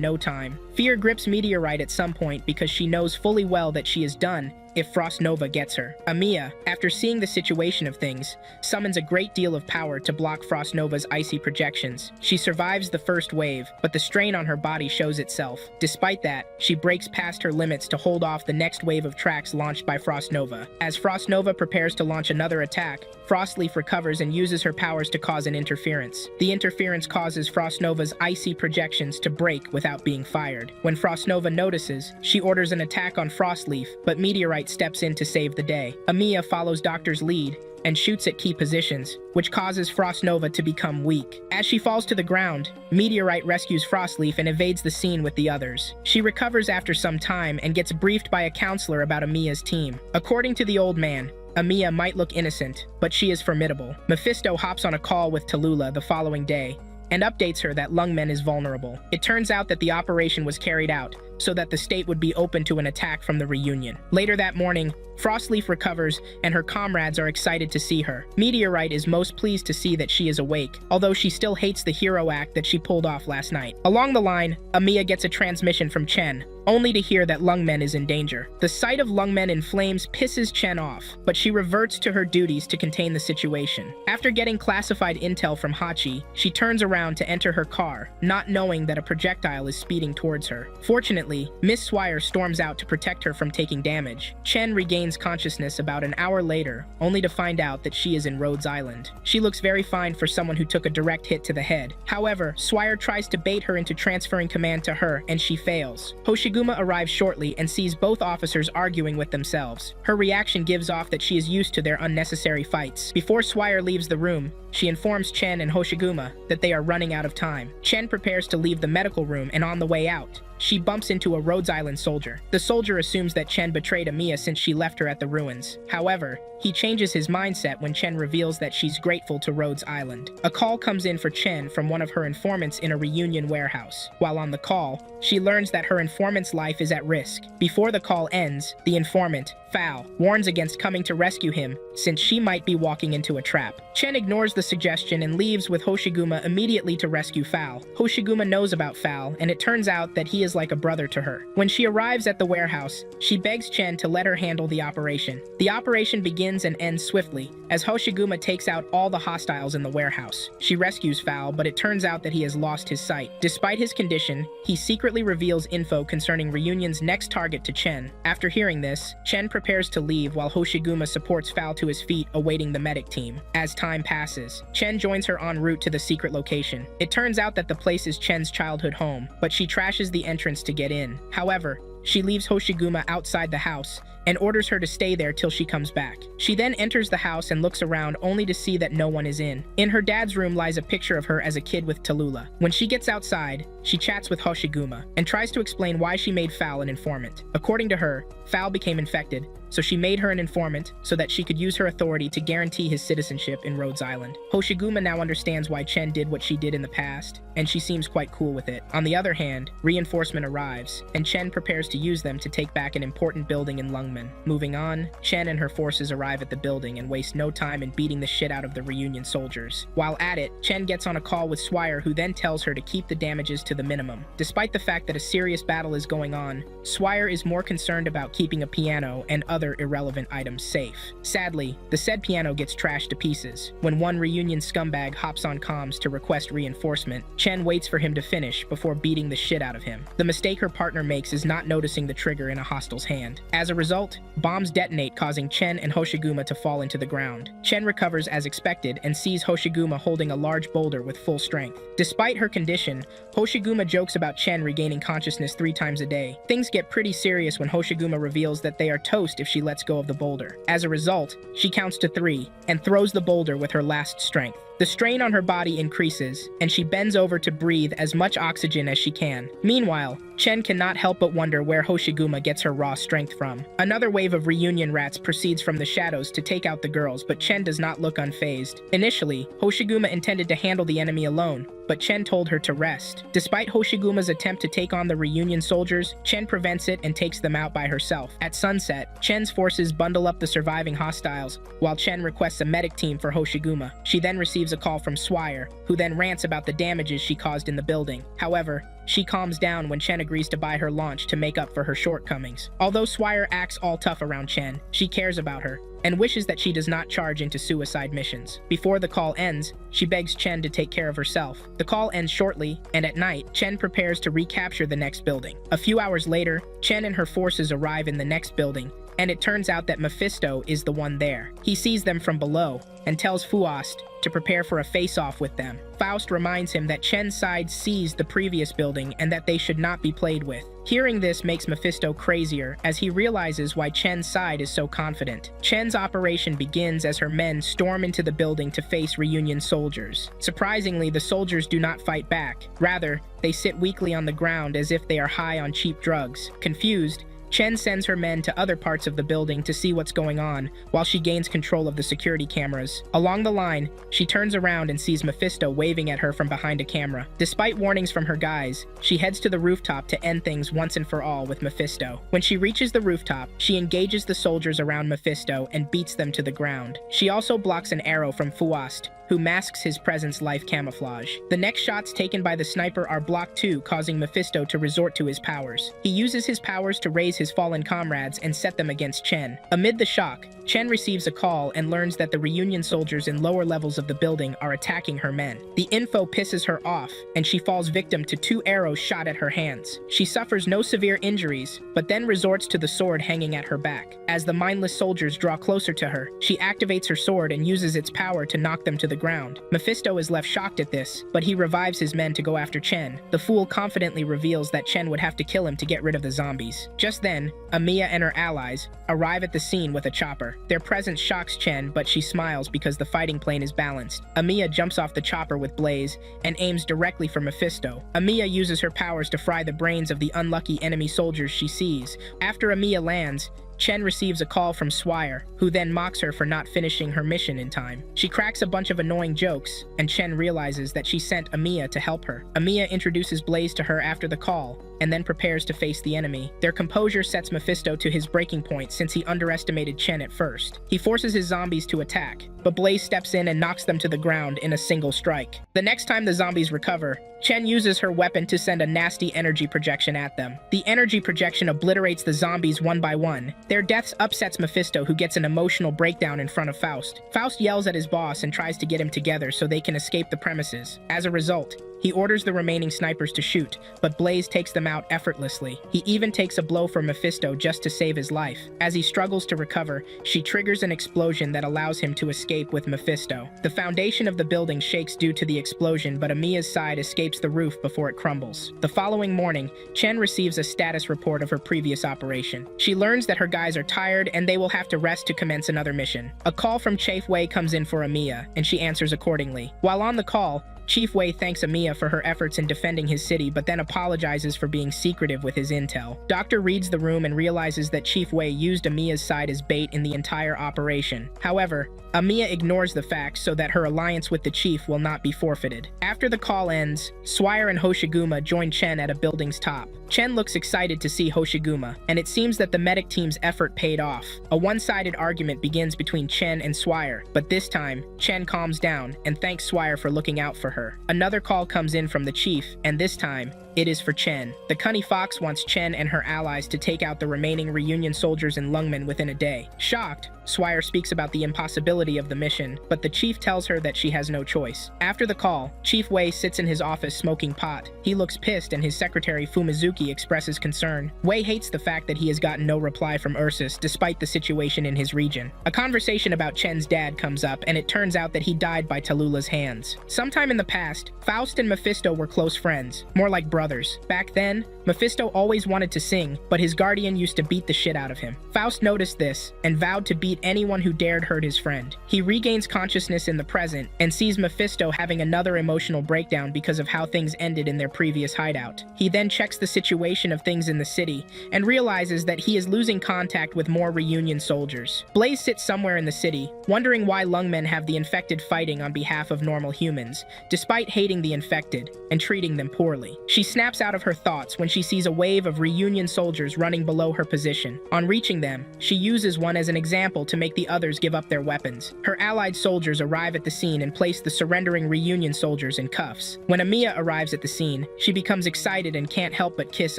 no time. Fear grips Meteorite at some point because she knows fully well that she is done if Frost Nova gets her. Amiya, after seeing the situation of things, summons a great deal of power to block Frost Nova's icy projections. She survives the first wave, but the strain on her body shows itself. Despite that, she breaks past her limits to hold off the next wave of tracks launched by Frost Nova. As Frost Nova prepares to launch another attack, Frostleaf recovers and uses her powers to cause an interference. The interference causes Frost Nova's icy projections to break without being fired. When Frost Nova notices, she orders an attack on Frostleaf, but Meteorite steps in to save the day. Amiya follows Doctor's lead and shoots at key positions, which causes Frost Nova to become weak. As she falls to the ground, Meteorite rescues Frostleaf and evades the scene with the others. She recovers after some time and gets briefed by a counselor about Amiya's team. According to the old man, Amiya might look innocent, but she is formidable. Mephisto hops on a call with Talulah the following day and updates her that Lungmen is vulnerable. It turns out that the operation was carried out so that the state would be open to an attack from the reunion. Later that morning, Frostleaf recovers and her comrades are excited to see her. Meteorite is most pleased to see that she is awake, although she still hates the hero act that she pulled off last night. Along the line, Amiya gets a transmission from Chen, only to hear that Lungmen is in danger. The sight of Lungmen in flames pisses Chen off, but she reverts to her duties to contain the situation. After getting classified intel from Hachi, she turns around to enter her car, not knowing that a projectile is speeding towards her. Fortunately, Miss Swire storms out to protect her from taking damage. Chen regains consciousness about an hour later, only to find out that she is in Rhodes Island. She looks very fine for someone who took a direct hit to the head. However, Swire tries to bait her into transferring command to her, and she fails. Hoshiguma arrives shortly and sees both officers arguing with themselves. Her reaction gives off that she is used to their unnecessary fights. Before Swire leaves the room, she informs Chen and Hoshiguma that they are running out of time. Chen prepares to leave the medical room, and on the way out, she bumps into a Rhodes Island soldier. The soldier assumes that Chen betrayed Amiya since she left her at the ruins. However, he changes his mindset when Chen reveals that she's grateful to Rhodes Island. A call comes in for Chen from one of her informants in a reunion warehouse. While on the call, she learns that her informant's life is at risk. Before the call ends, the informant, Foul, warns against coming to rescue him since she might be walking into a trap. Chen ignores the suggestion and leaves with Hoshiguma immediately to rescue Foul. Hoshiguma knows about Foul, and it turns out that he is like a brother to her. When she arrives at the warehouse, she begs Chen to let her handle the operation. The operation begins and ends swiftly, as Hoshiguma takes out all the hostiles in the warehouse. She rescues Foul, but it turns out that he has lost his sight. Despite his condition, he secretly reveals info concerning Reunion's next target to Chen. After hearing this, Chen prepares to leave while Hoshiguma supports Foul to his feet, awaiting the medic team. As time passes, Chen joins her en route to the secret location. It turns out that the place is Chen's childhood home, but she trashes the entrance to get in. However, she leaves Hoshiguma outside the house and orders her to stay there till she comes back. She then enters the house and looks around only to see that no one is in. In her dad's room lies a picture of her as a kid with Talulah. When she gets outside, she chats with Hoshiguma and tries to explain why she made Foul an informant. According to her, Foul became infected, so she made her an informant so that she could use her authority to guarantee his citizenship in Rhodes Island. Hoshiguma now understands why Chen did what she did in the past, and she seems quite cool with it. On the other hand, reinforcement arrives, and Chen prepares to use them to take back an important building in Lungmen. Lungmen. Moving on, Chen and her forces arrive at the building and waste no time in beating the shit out of the reunion soldiers. While at it, Chen gets on a call with Swire, who then tells her to keep the damages to the minimum. Despite the fact that a serious battle is going on, Swire is more concerned about keeping a piano and other irrelevant items safe. Sadly, the said piano gets trashed to pieces. When one reunion scumbag hops on comms to request reinforcement, Chen waits for him to finish before beating the shit out of him. The mistake her partner makes is not noticing the trigger in a hostile's hand. As a result, bombs detonate, causing Chen and Hoshiguma to fall into the ground. Chen recovers as expected and sees Hoshiguma holding a large boulder with full strength. Despite her condition, Hoshiguma jokes about Chen regaining consciousness 3 times a day. Things get pretty serious when Hoshiguma reveals that they are toast if she lets go of the boulder. As a result, she counts to 3 and throws the boulder with her last strength. The strain on her body increases, and she bends over to breathe as much oxygen as she can. Meanwhile, Chen cannot help but wonder where Hoshiguma gets her raw strength from. Another wave of reunion rats proceeds from the shadows to take out the girls, but Chen does not look unfazed. Initially, Hoshiguma intended to handle the enemy alone, but Chen told her to rest. Despite Hoshiguma's attempt to take on the reunion soldiers, Chen prevents it and takes them out by herself. At sunset, Chen's forces bundle up the surviving hostiles, while Chen requests a medic team for Hoshiguma. She then receives a call from Swire, who then rants about the damages she caused in the building. However, she calms down when Chen agrees to buy her launch to make up for her shortcomings. Although Swire acts all tough around Chen, she cares about her and wishes that she does not charge into suicide missions. Before the call ends, she begs Chen to take care of herself. The call ends shortly, and at night, Chen prepares to recapture the next building. A few hours later, Chen and her forces arrive in the next building, and it turns out that Mephisto is the one there. He sees them from below and tells Faust to prepare for a face-off with them. Faust reminds him that Chen's side seized the previous building and that they should not be played with. Hearing this makes Mephisto crazier as he realizes why Chen's side is so confident. Chen's operation begins as her men storm into the building to face reunion soldiers. Surprisingly, the soldiers do not fight back. Rather, they sit weakly on the ground as if they are high on cheap drugs. Confused, Chen sends her men to other parts of the building to see what's going on, while she gains control of the security cameras. Along the line, she turns around and sees Mephisto waving at her from behind a camera. Despite warnings from her guys, she heads to the rooftop to end things once and for all with Mephisto. When she reaches the rooftop, she engages the soldiers around Mephisto and beats them to the ground. She also blocks an arrow from Faust, who masks his presence life camouflage. The next shots taken by the sniper are blocked too, causing Mephisto to resort to his powers. He uses his powers to raise his fallen comrades and set them against Chen. Amid the shock, Chen receives a call and learns that the reunion soldiers in lower levels of the building are attacking her men. The info pisses her off, and she falls victim to 2 arrows shot at her hands. She suffers no severe injuries, but then resorts to the sword hanging at her back. As the mindless soldiers draw closer to her, she activates her sword and uses its power to knock them to the ground. Mephisto is left shocked at this, but he revives his men to go after Chen. The fool confidently reveals that Chen would have to kill him to get rid of the zombies. Just then, Amiya and her allies arrive at the scene with a chopper. Their presence shocks Chen, but she smiles because the fighting plane is balanced. Amiya jumps off the chopper with Blaze and aims directly for Mephisto. Amiya uses her powers to fry the brains of the unlucky enemy soldiers she sees. After Amiya lands, Chen receives a call from Swire, who then mocks her for not finishing her mission in time. She cracks a bunch of annoying jokes, and Chen realizes that she sent Amiya to help her. Amiya introduces Blaze to her after the call, and then prepares to face the enemy. Their composure sets Mephisto to his breaking point since he underestimated Chen at first. He forces his zombies to attack, but Blaze steps in and knocks them to the ground in a single strike. The next time the zombies recover, Chen uses her weapon to send a nasty energy projection at them. The energy projection obliterates the zombies one by one. Their deaths upsets Mephisto, who gets an emotional breakdown in front of Faust. Faust yells at his boss and tries to get him together so they can escape the premises. As a result, he orders the remaining snipers to shoot, but Blaze takes them out effortlessly. He even takes a blow for Mephisto just to save his life. As he struggles to recover, she triggers an explosion that allows him to escape with Mephisto. The foundation of the building shakes due to the explosion, but Amiya's side escapes the roof before it crumbles. The following morning, Chen receives a status report of her previous operation. She learns that her guys are tired and they will have to rest to commence another mission. A call from Chief Wei comes in for Amiya, and she answers accordingly. While on the call, Chief Wei thanks Amiya for her efforts in defending his city, but then apologizes for being secretive with his intel. Doctor reads the room and realizes that Chief Wei used Amiya's side as bait in the entire operation. However, Amiya ignores the fact so that her alliance with the chief will not be forfeited. After the call ends, Swire and Hoshiguma join Chen at a building's top. Chen looks excited to see Hoshiguma, and it seems that the medic team's effort paid off. A one-sided argument begins between Chen and Swire, but this time, Chen calms down and thanks Swire for looking out for her. Another call comes in from the chief, and this time, it is for Chen. The Cunny Fox wants Chen and her allies to take out the remaining reunion soldiers in Lungmen within a day. Shocked, Swire speaks about the impossibility of the mission, but the chief tells her that she has no choice. After the call, Chief Wei sits in his office smoking pot. He looks pissed and his secretary Fumizuki expresses concern. Wei hates the fact that he has gotten no reply from Ursus despite the situation in his region. A conversation about Chen's dad comes up and it turns out that he died by Talulah's hands. Sometime in the past, Faust and Mephisto were close friends, more like brothers. Back then, Mephisto always wanted to sing, but his guardian used to beat the shit out of him. Faust noticed this and vowed to beat anyone who dared hurt his friend. He regains consciousness in the present and sees Mephisto having another emotional breakdown because of how things ended in their previous hideout. He then checks the situation of things in the city and realizes that he is losing contact with more reunion soldiers. Blaze sits somewhere in the city, wondering why Lungmen have the infected fighting on behalf of normal humans, despite hating the infected and treating them poorly. She snaps out of her thoughts when she sees a wave of reunion soldiers running below her position. On reaching them, she uses one as an example to make the others give up their weapons. Her allied soldiers arrive at the scene and place the surrendering reunion soldiers in cuffs. When Amiya arrives at the scene, she becomes excited and can't help but kiss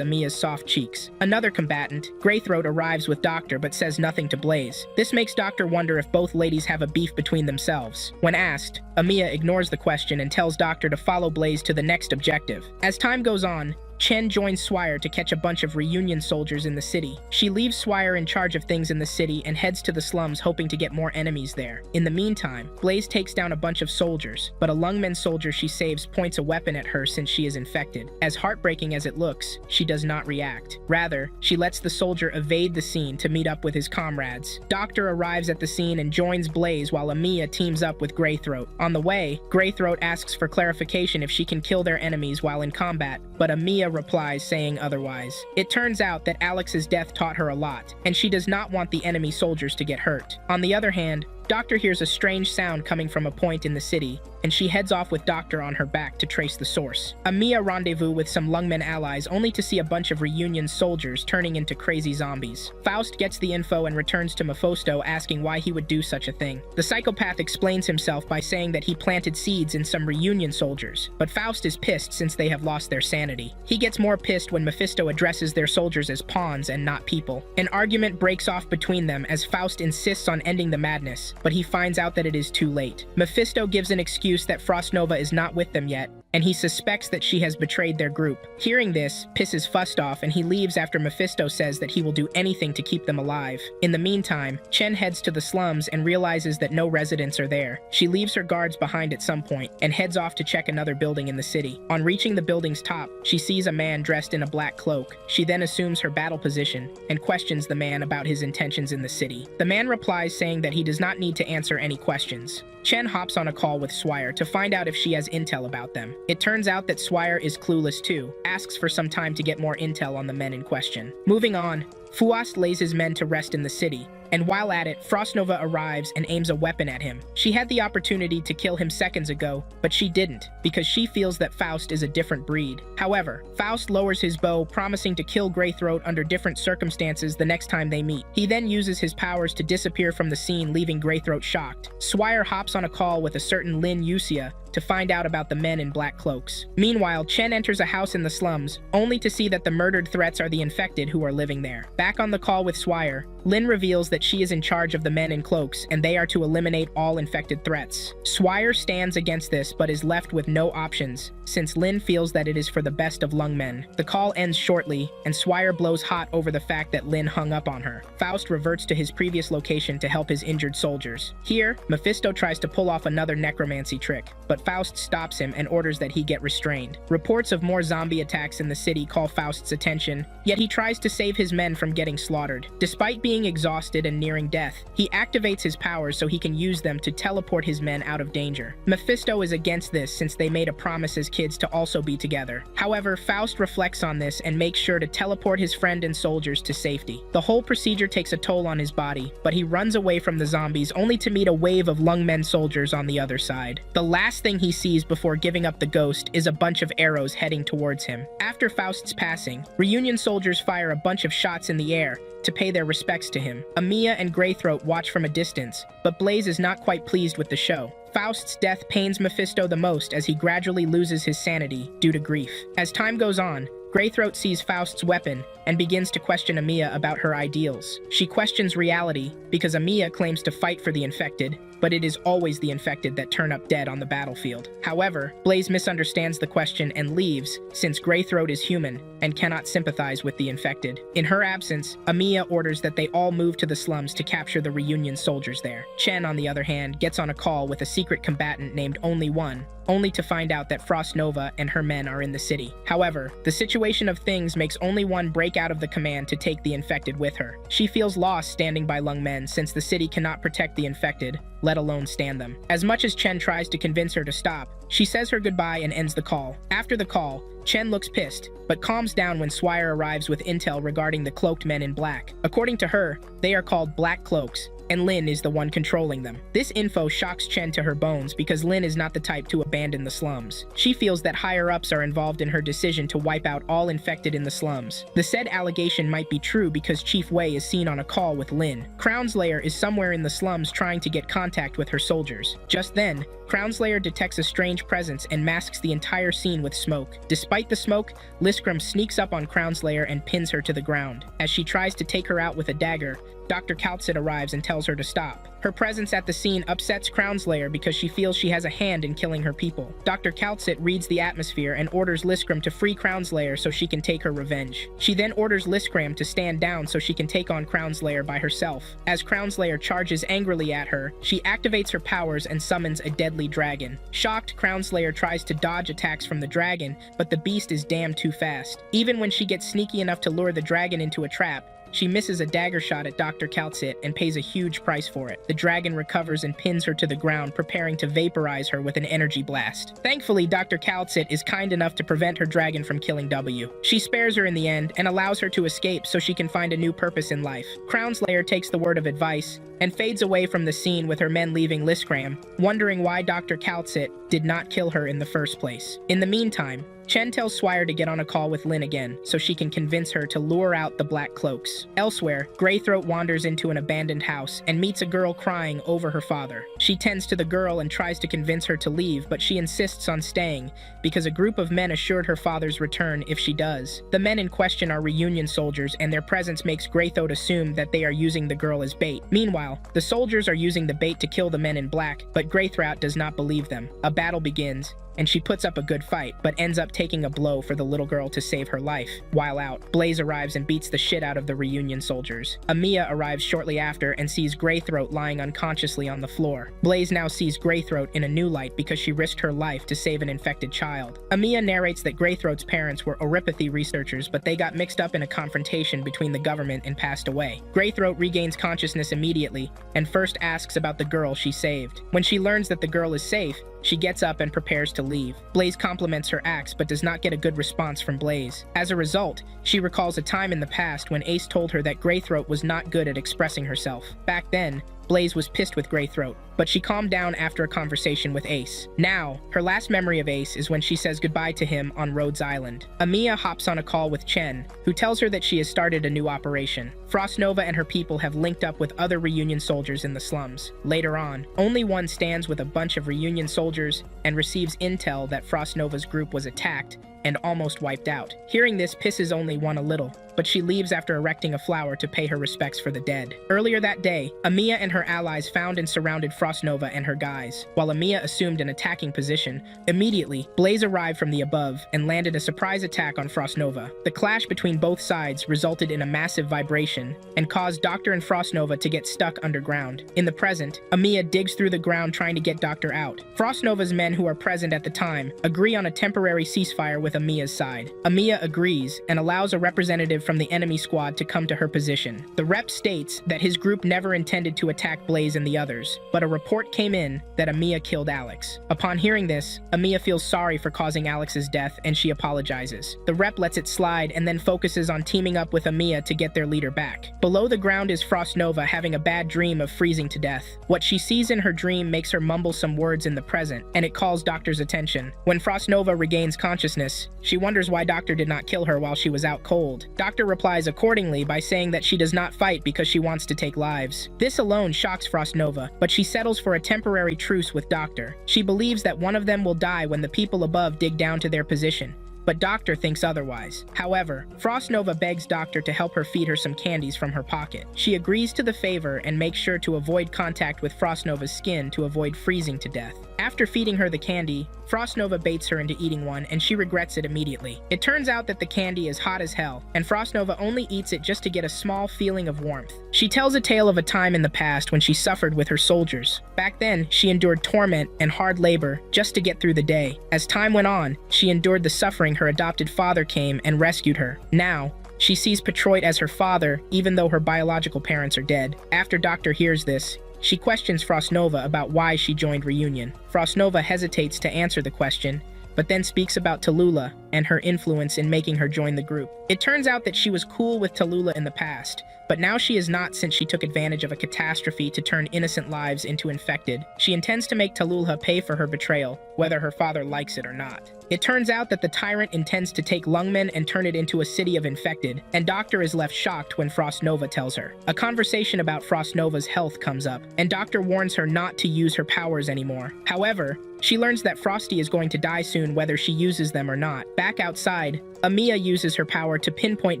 Amiya's soft cheeks. Another combatant, Greythroat, arrives with Doctor but says nothing to Blaze. This makes Doctor wonder if both ladies have a beef between themselves. When asked, Amiya ignores the question and tells Doctor to follow Blaze to the next objective. As time goes on, Chen joins Swire to catch a bunch of reunion soldiers in the city. She leaves Swire in charge of things in the city and heads to the slums hoping to get more enemies there. In the meantime, Blaze takes down a bunch of soldiers, but a Lungmen soldier she saves points a weapon at her since she is infected. As heartbreaking as it looks, she does not react. Rather, she lets the soldier evade the scene to meet up with his comrades. Doctor arrives at the scene and joins Blaze while Amiya teams up with Greythroat. On the way, Greythroat asks for clarification if she can kill their enemies while in combat, but Amiya replies saying otherwise. It turns out that Alex's death taught her a lot, and she does not want the enemy soldiers to get hurt. On the other hand, Doctor hears a strange sound coming from a point in the city, and she heads off with Doctor on her back to trace the source. Amiya rendezvous with some Lungmen allies only to see a bunch of reunion soldiers turning into crazy zombies. Faust gets the info and returns to Mephisto asking why he would do such a thing. The psychopath explains himself by saying that he planted seeds in some reunion soldiers, but Faust is pissed since they have lost their sanity. He gets more pissed when Mephisto addresses their soldiers as pawns and not people. An argument breaks off between them as Faust insists on ending the madness, but he finds out that it is too late. Mephisto gives an excuse that Frostnova is not with them yet, and he suspects that she has betrayed their group. Hearing this pisses Fust off and he leaves after Mephisto says that he will do anything to keep them alive. In the meantime, Chen heads to the slums and realizes that no residents are there. She leaves her guards behind at some point and heads off to check another building in the city. On reaching the building's top, she sees a man dressed in a black cloak. She then assumes her battle position and questions the man about his intentions in the city. The man replies saying that he does not need to answer any questions. Chen hops on a call with Swire to find out if she has intel about them. It turns out that Swire is clueless too, asks for some time to get more intel on the men in question. Moving on, Fuast lays his men to rest in the city, and while at it, Frostnova arrives and aims a weapon at him. She had the opportunity to kill him seconds ago, but she didn't, because she feels that Faust is a different breed. However, Faust lowers his bow, promising to kill Greythroat under different circumstances the next time they meet. He then uses his powers to disappear from the scene, leaving Greythroat shocked. Swire hops on a call with a certain Lin Yusia to find out about the men in black cloaks. Meanwhile, Chen enters a house in the slums, only to see that the murdered threats are the infected who are living there. Back on the call with Swire, Lin reveals that she is in charge of the men in cloaks and they are to eliminate all infected threats. Swire stands against this but is left with no options, since Lin feels that it is for the best of Lungmen. The call ends shortly, and Swire blows hot over the fact that Lin hung up on her. Faust reverts to his previous location to help his injured soldiers. Here, Mephisto tries to pull off another necromancy trick, but Faust stops him and orders that he get restrained. Reports of more zombie attacks in the city call Faust's attention, yet he tries to save his men from getting slaughtered. Despite being Being exhausted and nearing death, he activates his powers so he can use them to teleport his men out of danger. Mephisto is against this since they made a promise as kids to also be together. However, Faust reflects on this and makes sure to teleport his friend and soldiers to safety. The whole procedure takes a toll on his body, but he runs away from the zombies only to meet a wave of Lungmen soldiers on the other side. The last thing he sees before giving up the ghost is a bunch of arrows heading towards him. After Faust's passing, reunion soldiers fire a bunch of shots in the air to pay their respects to him. Amiya and Greythroat watch from a distance, but Blaze is not quite pleased with the show. Faust's death pains Mephisto the most as he gradually loses his sanity due to grief. As time goes on, Greythroat sees Faust's weapon and begins to question Amiya about her ideals. She questions reality because Amiya claims to fight for the infected, but it is always the infected that turn up dead on the battlefield. However, Blaze misunderstands the question and leaves since Greythroat is human and cannot sympathize with the infected. In her absence, Amiya orders that they all move to the slums to capture the reunion soldiers there. Chen, on the other hand, gets on a call with a secret combatant named Only One, only to find out that Frost Nova and her men are in the city. However, the situation of things makes Only One break out of the command to take the infected with her. She feels lost standing by Lungmen since the city cannot protect the infected, let alone stand them. As much as Chen tries to convince her to stop, she says her goodbye and ends the call. After the call, Chen looks pissed, but calms down when Swire arrives with intel regarding the cloaked men in black. According to her, they are called Black Cloaks, and Lin is the one controlling them. This info shocks Chen to her bones because Lin is not the type to abandon the slums. She feels that higher-ups are involved in her decision to wipe out all infected in the slums. The said allegation might be true because Chief Wei is seen on a call with Lin. Crownslayer is somewhere in the slums trying to get contact with her soldiers. Just then, Crownslayer detects a strange presence and masks the entire scene with smoke. Despite the smoke, Liscrum sneaks up on Crownslayer and pins her to the ground. As she tries to take her out with a dagger, Dr. Kaltsit arrives and tells her to stop. Her presence at the scene upsets Crownslayer because she feels she has a hand in killing her people. Dr. Kaltsit reads the atmosphere and orders Liscram to free Crownslayer so she can take her revenge. She then orders Liscram to stand down so she can take on Crownslayer by herself. As Crownslayer charges angrily at her, she activates her powers and summons a deadly dragon. Shocked, Crownslayer tries to dodge attacks from the dragon, but the beast is damn too fast. Even when she gets sneaky enough to lure the dragon into a trap, she misses a dagger shot at Dr. Kaltsit and pays a huge price for it. The dragon recovers and pins her to the ground, preparing to vaporize her with an energy blast. Thankfully, Dr. Kaltsit is kind enough to prevent her dragon from killing W. She spares her in the end and allows her to escape so she can find a new purpose in life. Crownslayer takes the word of advice and fades away from the scene with her men leaving Liscram, wondering why Dr. Kaltsit did not kill her in the first place. In the meantime, Chen tells Swire to get on a call with Lin again, so she can convince her to lure out the Black Cloaks. Elsewhere, Greythroat wanders into an abandoned house and meets a girl crying over her father. She tends to the girl and tries to convince her to leave, but she insists on staying because a group of men assured her father's return if she does. The men in question are reunion soldiers, and their presence makes Greythroat assume that they are using the girl as bait. Meanwhile, the soldiers are using the bait to kill the men in black, but Greythroat does not believe them. A battle begins, and she puts up a good fight, but ends up taking a blow for the little girl to save her life. While out, Blaze arrives and beats the shit out of the reunion soldiers. Amiya arrives shortly after and sees Greythroat lying unconsciously on the floor. Blaze now sees Greythroat in a new light because she risked her life to save an infected child. Amiya narrates that Greythroat's parents were oripathy researchers, but they got mixed up in a confrontation between the government and passed away. Greythroat regains consciousness immediately and first asks about the girl she saved. When she learns that the girl is safe, she gets up and prepares to leave. Blaze compliments her acts but does not get a good response from Blaze. As a result, she recalls a time in the past when Ace told her that Greythroat was not good at expressing herself. Back then, Blaze was pissed with Greythroat, but she calmed down after a conversation with Ace. Now, her last memory of Ace is when she says goodbye to him on Rhodes Island. Amiya hops on a call with Chen, who tells her that she has started a new operation. Frost Nova and her people have linked up with other reunion soldiers in the slums. Later on, Only One stands with a bunch of reunion soldiers and receives intel that Frost Nova's group was attacked and almost wiped out. Hearing this pisses Only One a little, but she leaves after erecting a flower to pay her respects for the dead. Earlier that day, Amiya and her allies found and surrounded Frost Nova and her guys. While Amiya assumed an attacking position, immediately, Blaze arrived from the above and landed a surprise attack on Frost Nova. The clash between both sides resulted in a massive vibration and caused Doctor and Frost Nova to get stuck underground. In the present, Amiya digs through the ground trying to get Doctor out. Frost Nova's men who are present at the time, agree on a temporary ceasefire with Amiya's side. Amiya agrees and allows a representative from the enemy squad to come to her position. The rep states that his group never intended to attack Blaze and the others, but a report came in that Amiya killed Alex. Upon hearing this, Amiya feels sorry for causing Alex's death and she apologizes. The rep lets it slide and then focuses on teaming up with Amiya to get their leader back. Below the ground is Frost Nova having a bad dream of freezing to death. What she sees in her dream makes her mumble some words in the present, and it calls Doctor's attention. When Frost Nova regains consciousness, she wonders why Doctor did not kill her while she was out cold. Doctor replies accordingly by saying that she does not fight because she wants to take lives. This alone shocks Frost Nova, but she settles for a temporary truce with Doctor. She believes that one of them will die when the people above dig down to their position, but Doctor thinks otherwise. However, Frost Nova begs Doctor to help her feed her some candies from her pocket. She agrees to the favor and makes sure to avoid contact with Frost Nova's skin to avoid freezing to death. After feeding her the candy, Frost Nova baits her into eating one and she regrets it immediately. It turns out that the candy is hot as hell, and Frost Nova only eats it just to get a small feeling of warmth. She tells a tale of a time in the past when she suffered with her soldiers. Back then, she endured torment and hard labor just to get through the day. As time went on, she endured the suffering her adopted father came and rescued her. Now, she sees Patroit as her father, even though her biological parents are dead. After Doctor hears this, she questions Frost Nova about why she joined Reunion. Frost Nova hesitates to answer the question, but then speaks about Talulah and her influence in making her join the group. It turns out that she was cool with Talulah in the past, but now she is not since she took advantage of a catastrophe to turn innocent lives into infected. She intends to make Talulah pay for her betrayal, whether her father likes it or not. It turns out that the tyrant intends to take Lungmen and turn it into a city of infected, and Doctor is left shocked when Frost Nova tells her. A conversation about Frost Nova's health comes up, and Doctor warns her not to use her powers anymore. However, she learns that Frosty is going to die soon whether she uses them or not. Back outside, Amiya uses her power to pinpoint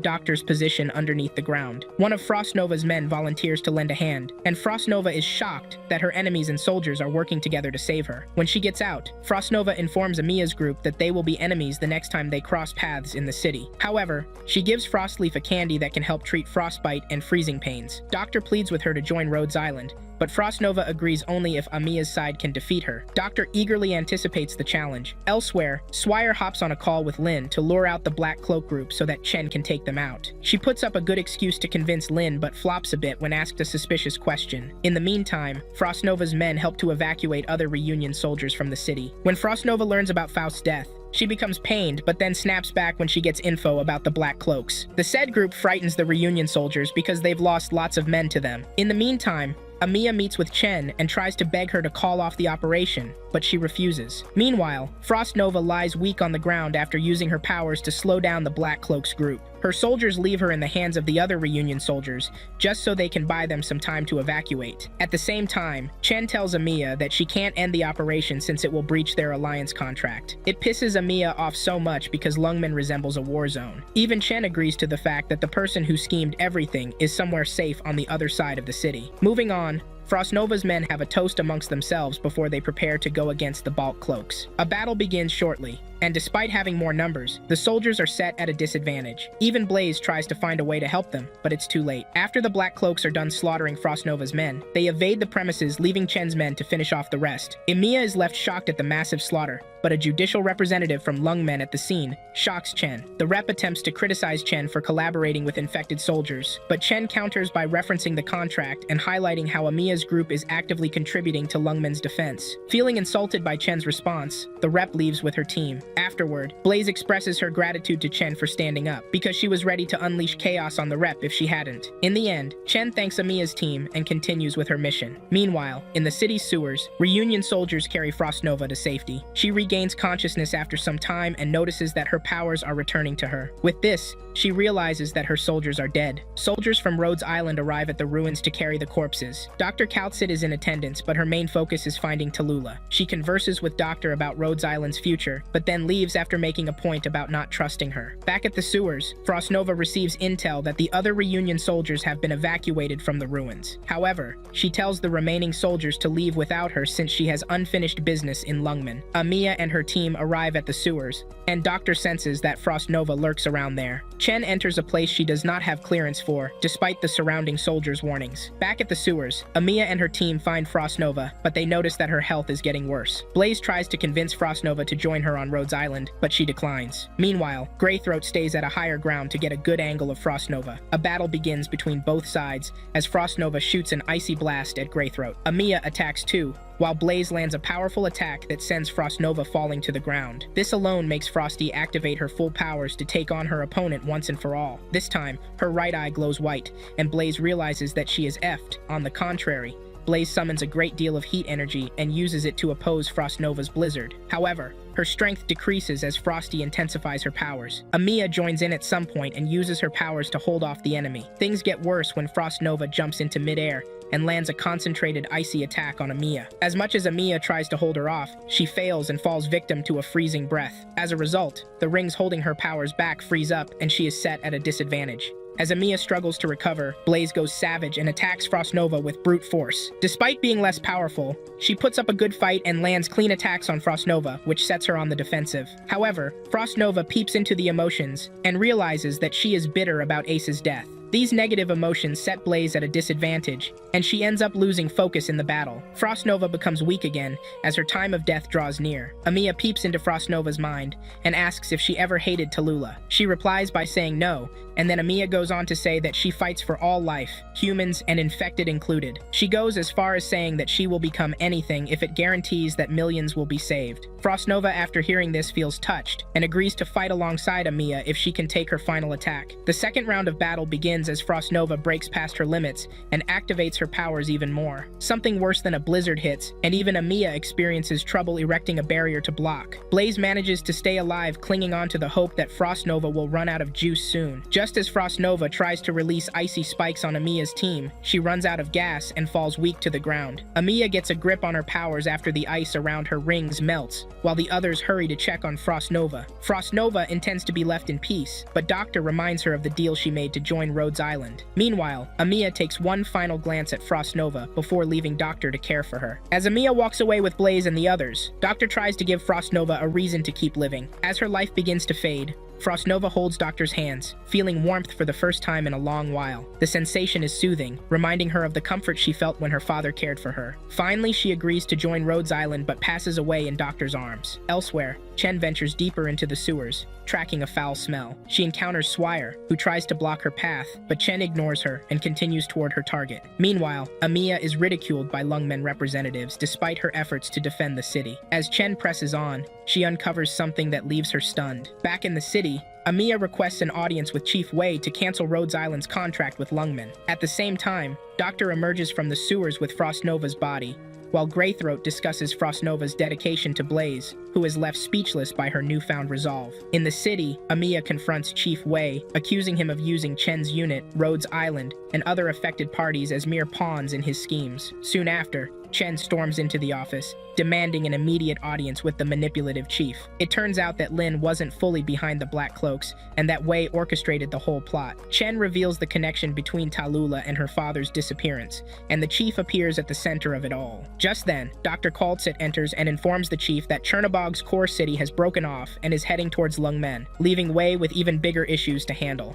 Doctor's position underneath the ground. One of Frost Nova's men volunteers to lend a hand, and Frost Nova is shocked that her enemies and soldiers are working together to save her. When she gets out, Frost Nova informs Amiya's group that they will be enemies the next time they cross paths in the city. However, she gives Frostleaf a candy that can help treat frostbite and freezing pains. Doctor pleads with her to join Rhodes Island, but Frost Nova agrees only if Amiya's side can defeat her. Doctor eagerly anticipates the challenge. Elsewhere, Swire hops on a call with Lin to lure out the Black Cloak group so that Chen can take them out. She puts up a good excuse to convince Lin but flops a bit when asked a suspicious question. In the meantime, Frost Nova's men help to evacuate other Reunion soldiers from the city. When Frost Nova learns about Faust's death, she becomes pained, but then snaps back when she gets info about the Black Cloaks. The said group frightens the Reunion soldiers because they've lost lots of men to them. In the meantime, Amiya meets with Chen and tries to beg her to call off the operation, but she refuses. Meanwhile, Frost Nova lies weak on the ground after using her powers to slow down the Black Cloaks group. Her soldiers leave her in the hands of the other Reunion soldiers, just so they can buy them some time to evacuate. At the same time, Chen tells Amiya that she can't end the operation since it will breach their alliance contract. It pisses Amiya off so much because Lungmen resembles a war zone. Even Chen agrees to the fact that the person who schemed everything is somewhere safe on the other side of the city. Moving on, Frost Nova's men have a toast amongst themselves before they prepare to go against the Black Cloaks. A battle begins shortly, and despite having more numbers, the soldiers are set at a disadvantage. Even Blaze tries to find a way to help them, but it's too late. After the Black Cloaks are done slaughtering Frost Nova's men, they evade the premises, leaving Chen's men to finish off the rest. Amiya is left shocked at the massive slaughter, but a judicial representative from Lungmen at the scene shocks Chen. The rep attempts to criticize Chen for collaborating with infected soldiers, but Chen counters by referencing the contract and highlighting how Amiya's group is actively contributing to Lungmen's defense. Feeling insulted by Chen's response, the rep leaves with her team. Afterward, Blaze expresses her gratitude to Chen for standing up, because she was ready to unleash chaos on the rep if she hadn't. In the end, Chen thanks Amiya's team and continues with her mission. Meanwhile, in the city's sewers, Reunion soldiers carry Frost Nova to safety. She regains consciousness after some time and notices that her powers are returning to her. With this, she realizes that her soldiers are dead. Soldiers from Rhodes Island arrive at the ruins to carry the corpses. Dr. Kaltsit is in attendance, but her main focus is finding Talulah. She converses with Doctor about Rhodes Island's future, but then leaves after making a point about not trusting her. Back at the sewers, Frost Nova receives intel that the other Reunion soldiers have been evacuated from the ruins. However, she tells the remaining soldiers to leave without her since she has unfinished business in Lungmen. Amiya and her team arrive at the sewers, and Doctor senses that Frost Nova lurks around there. Chen enters a place she does not have clearance for, despite the surrounding soldiers' warnings. Back at the sewers, Amiya and her team find Frost Nova, but they notice that her health is getting worse. Blaze tries to convince Frost Nova to join her on Rhodes Island, but she declines. Meanwhile, Greythroat stays at a higher ground to get a good angle of Frost Nova. A battle begins between both sides as Frost Nova shoots an icy blast at Greythroat. Amiya attacks too, while Blaze lands a powerful attack that sends Frost Nova falling to the ground. This alone makes Frosty activate her full powers to take on her opponent once and for all. This time, her right eye glows white, and Blaze realizes that she is effed. On the contrary, Blaze summons a great deal of heat energy and uses it to oppose Frost Nova's blizzard. However, her strength decreases as Frosty intensifies her powers. Amiya joins in at some point and uses her powers to hold off the enemy. Things get worse when Frost Nova jumps into midair and lands a concentrated icy attack on Amiya. As much as Amiya tries to hold her off, she fails and falls victim to a freezing breath. As a result, the rings holding her powers back freeze up and she is set at a disadvantage. As Amiya struggles to recover, Blaze goes savage and attacks Frost Nova with brute force. Despite being less powerful, she puts up a good fight and lands clean attacks on Frost Nova, which sets her on the defensive. However, Frost Nova peeps into the emotions and realizes that she is bitter about Ace's death. These negative emotions set Blaze at a disadvantage, and she ends up losing focus in the battle. Frost Nova becomes weak again as her time of death draws near. Amiya peeps into Frost Nova's mind and asks if she ever hated Talulah. She replies by saying no, and then Amiya goes on to say that she fights for all life, humans and infected included. She goes as far as saying that she will become anything if it guarantees that millions will be saved. Frost Nova, after hearing this, feels touched and agrees to fight alongside Amiya if she can take her final attack. The second round of battle begins as Frost Nova breaks past her limits and activates her powers even more. Something worse than a blizzard hits, and even Amiya experiences trouble erecting a barrier to block. Blaze manages to stay alive, clinging on to the hope that Frost Nova will run out of juice soon. Just as Frost Nova tries to release icy spikes on Amiya's team, she runs out of gas and falls weak to the ground. Amiya gets a grip on her powers after the ice around her rings melts, while the others hurry to check on Frost Nova. Frost Nova intends to be left in peace, but Doctor reminds her of the deal she made to join Rhodes Island. Meanwhile, Amiya takes one final glance at Frost Nova before leaving Doctor to care for her. As Amiya walks away with Blaze and the others, Doctor tries to give Frost Nova a reason to keep living. As her life begins to fade, Frost Nova holds Doctor's hands, feeling warmth for the first time in a long while. The sensation is soothing, reminding her of the comfort she felt when her father cared for her. Finally, she agrees to join Rhodes Island but passes away in Doctor's arms. Elsewhere, Chen ventures deeper into the sewers, tracking a foul smell. She encounters Swire, who tries to block her path, but Chen ignores her and continues toward her target. Meanwhile, Amiya is ridiculed by Lungmen representatives despite her efforts to defend the city. As Chen presses on, she uncovers something that leaves her stunned. Back in the city, Amiya requests an audience with Chief Wei to cancel Rhodes Island's contract with Lungmen. At the same time, Doctor emerges from the sewers with Frost Nova's body, while Greythroat discusses Frost Nova's dedication to Blaze, who is left speechless by her newfound resolve. In the city, Amiya confronts Chief Wei, accusing him of using Chen's unit, Rhodes Island, and other affected parties as mere pawns in his schemes. Soon after, Chen storms into the office, demanding an immediate audience with the manipulative chief. It turns out that Lin wasn't fully behind the Black Cloaks, and that Wei orchestrated the whole plot. Chen reveals the connection between Talulah and her father's disappearance, and the chief appears at the center of it all. Just then, Dr. Kaltsit enters and informs the chief that Chernobog's core city has broken off and is heading towards Lungmen, leaving Wei with even bigger issues to handle.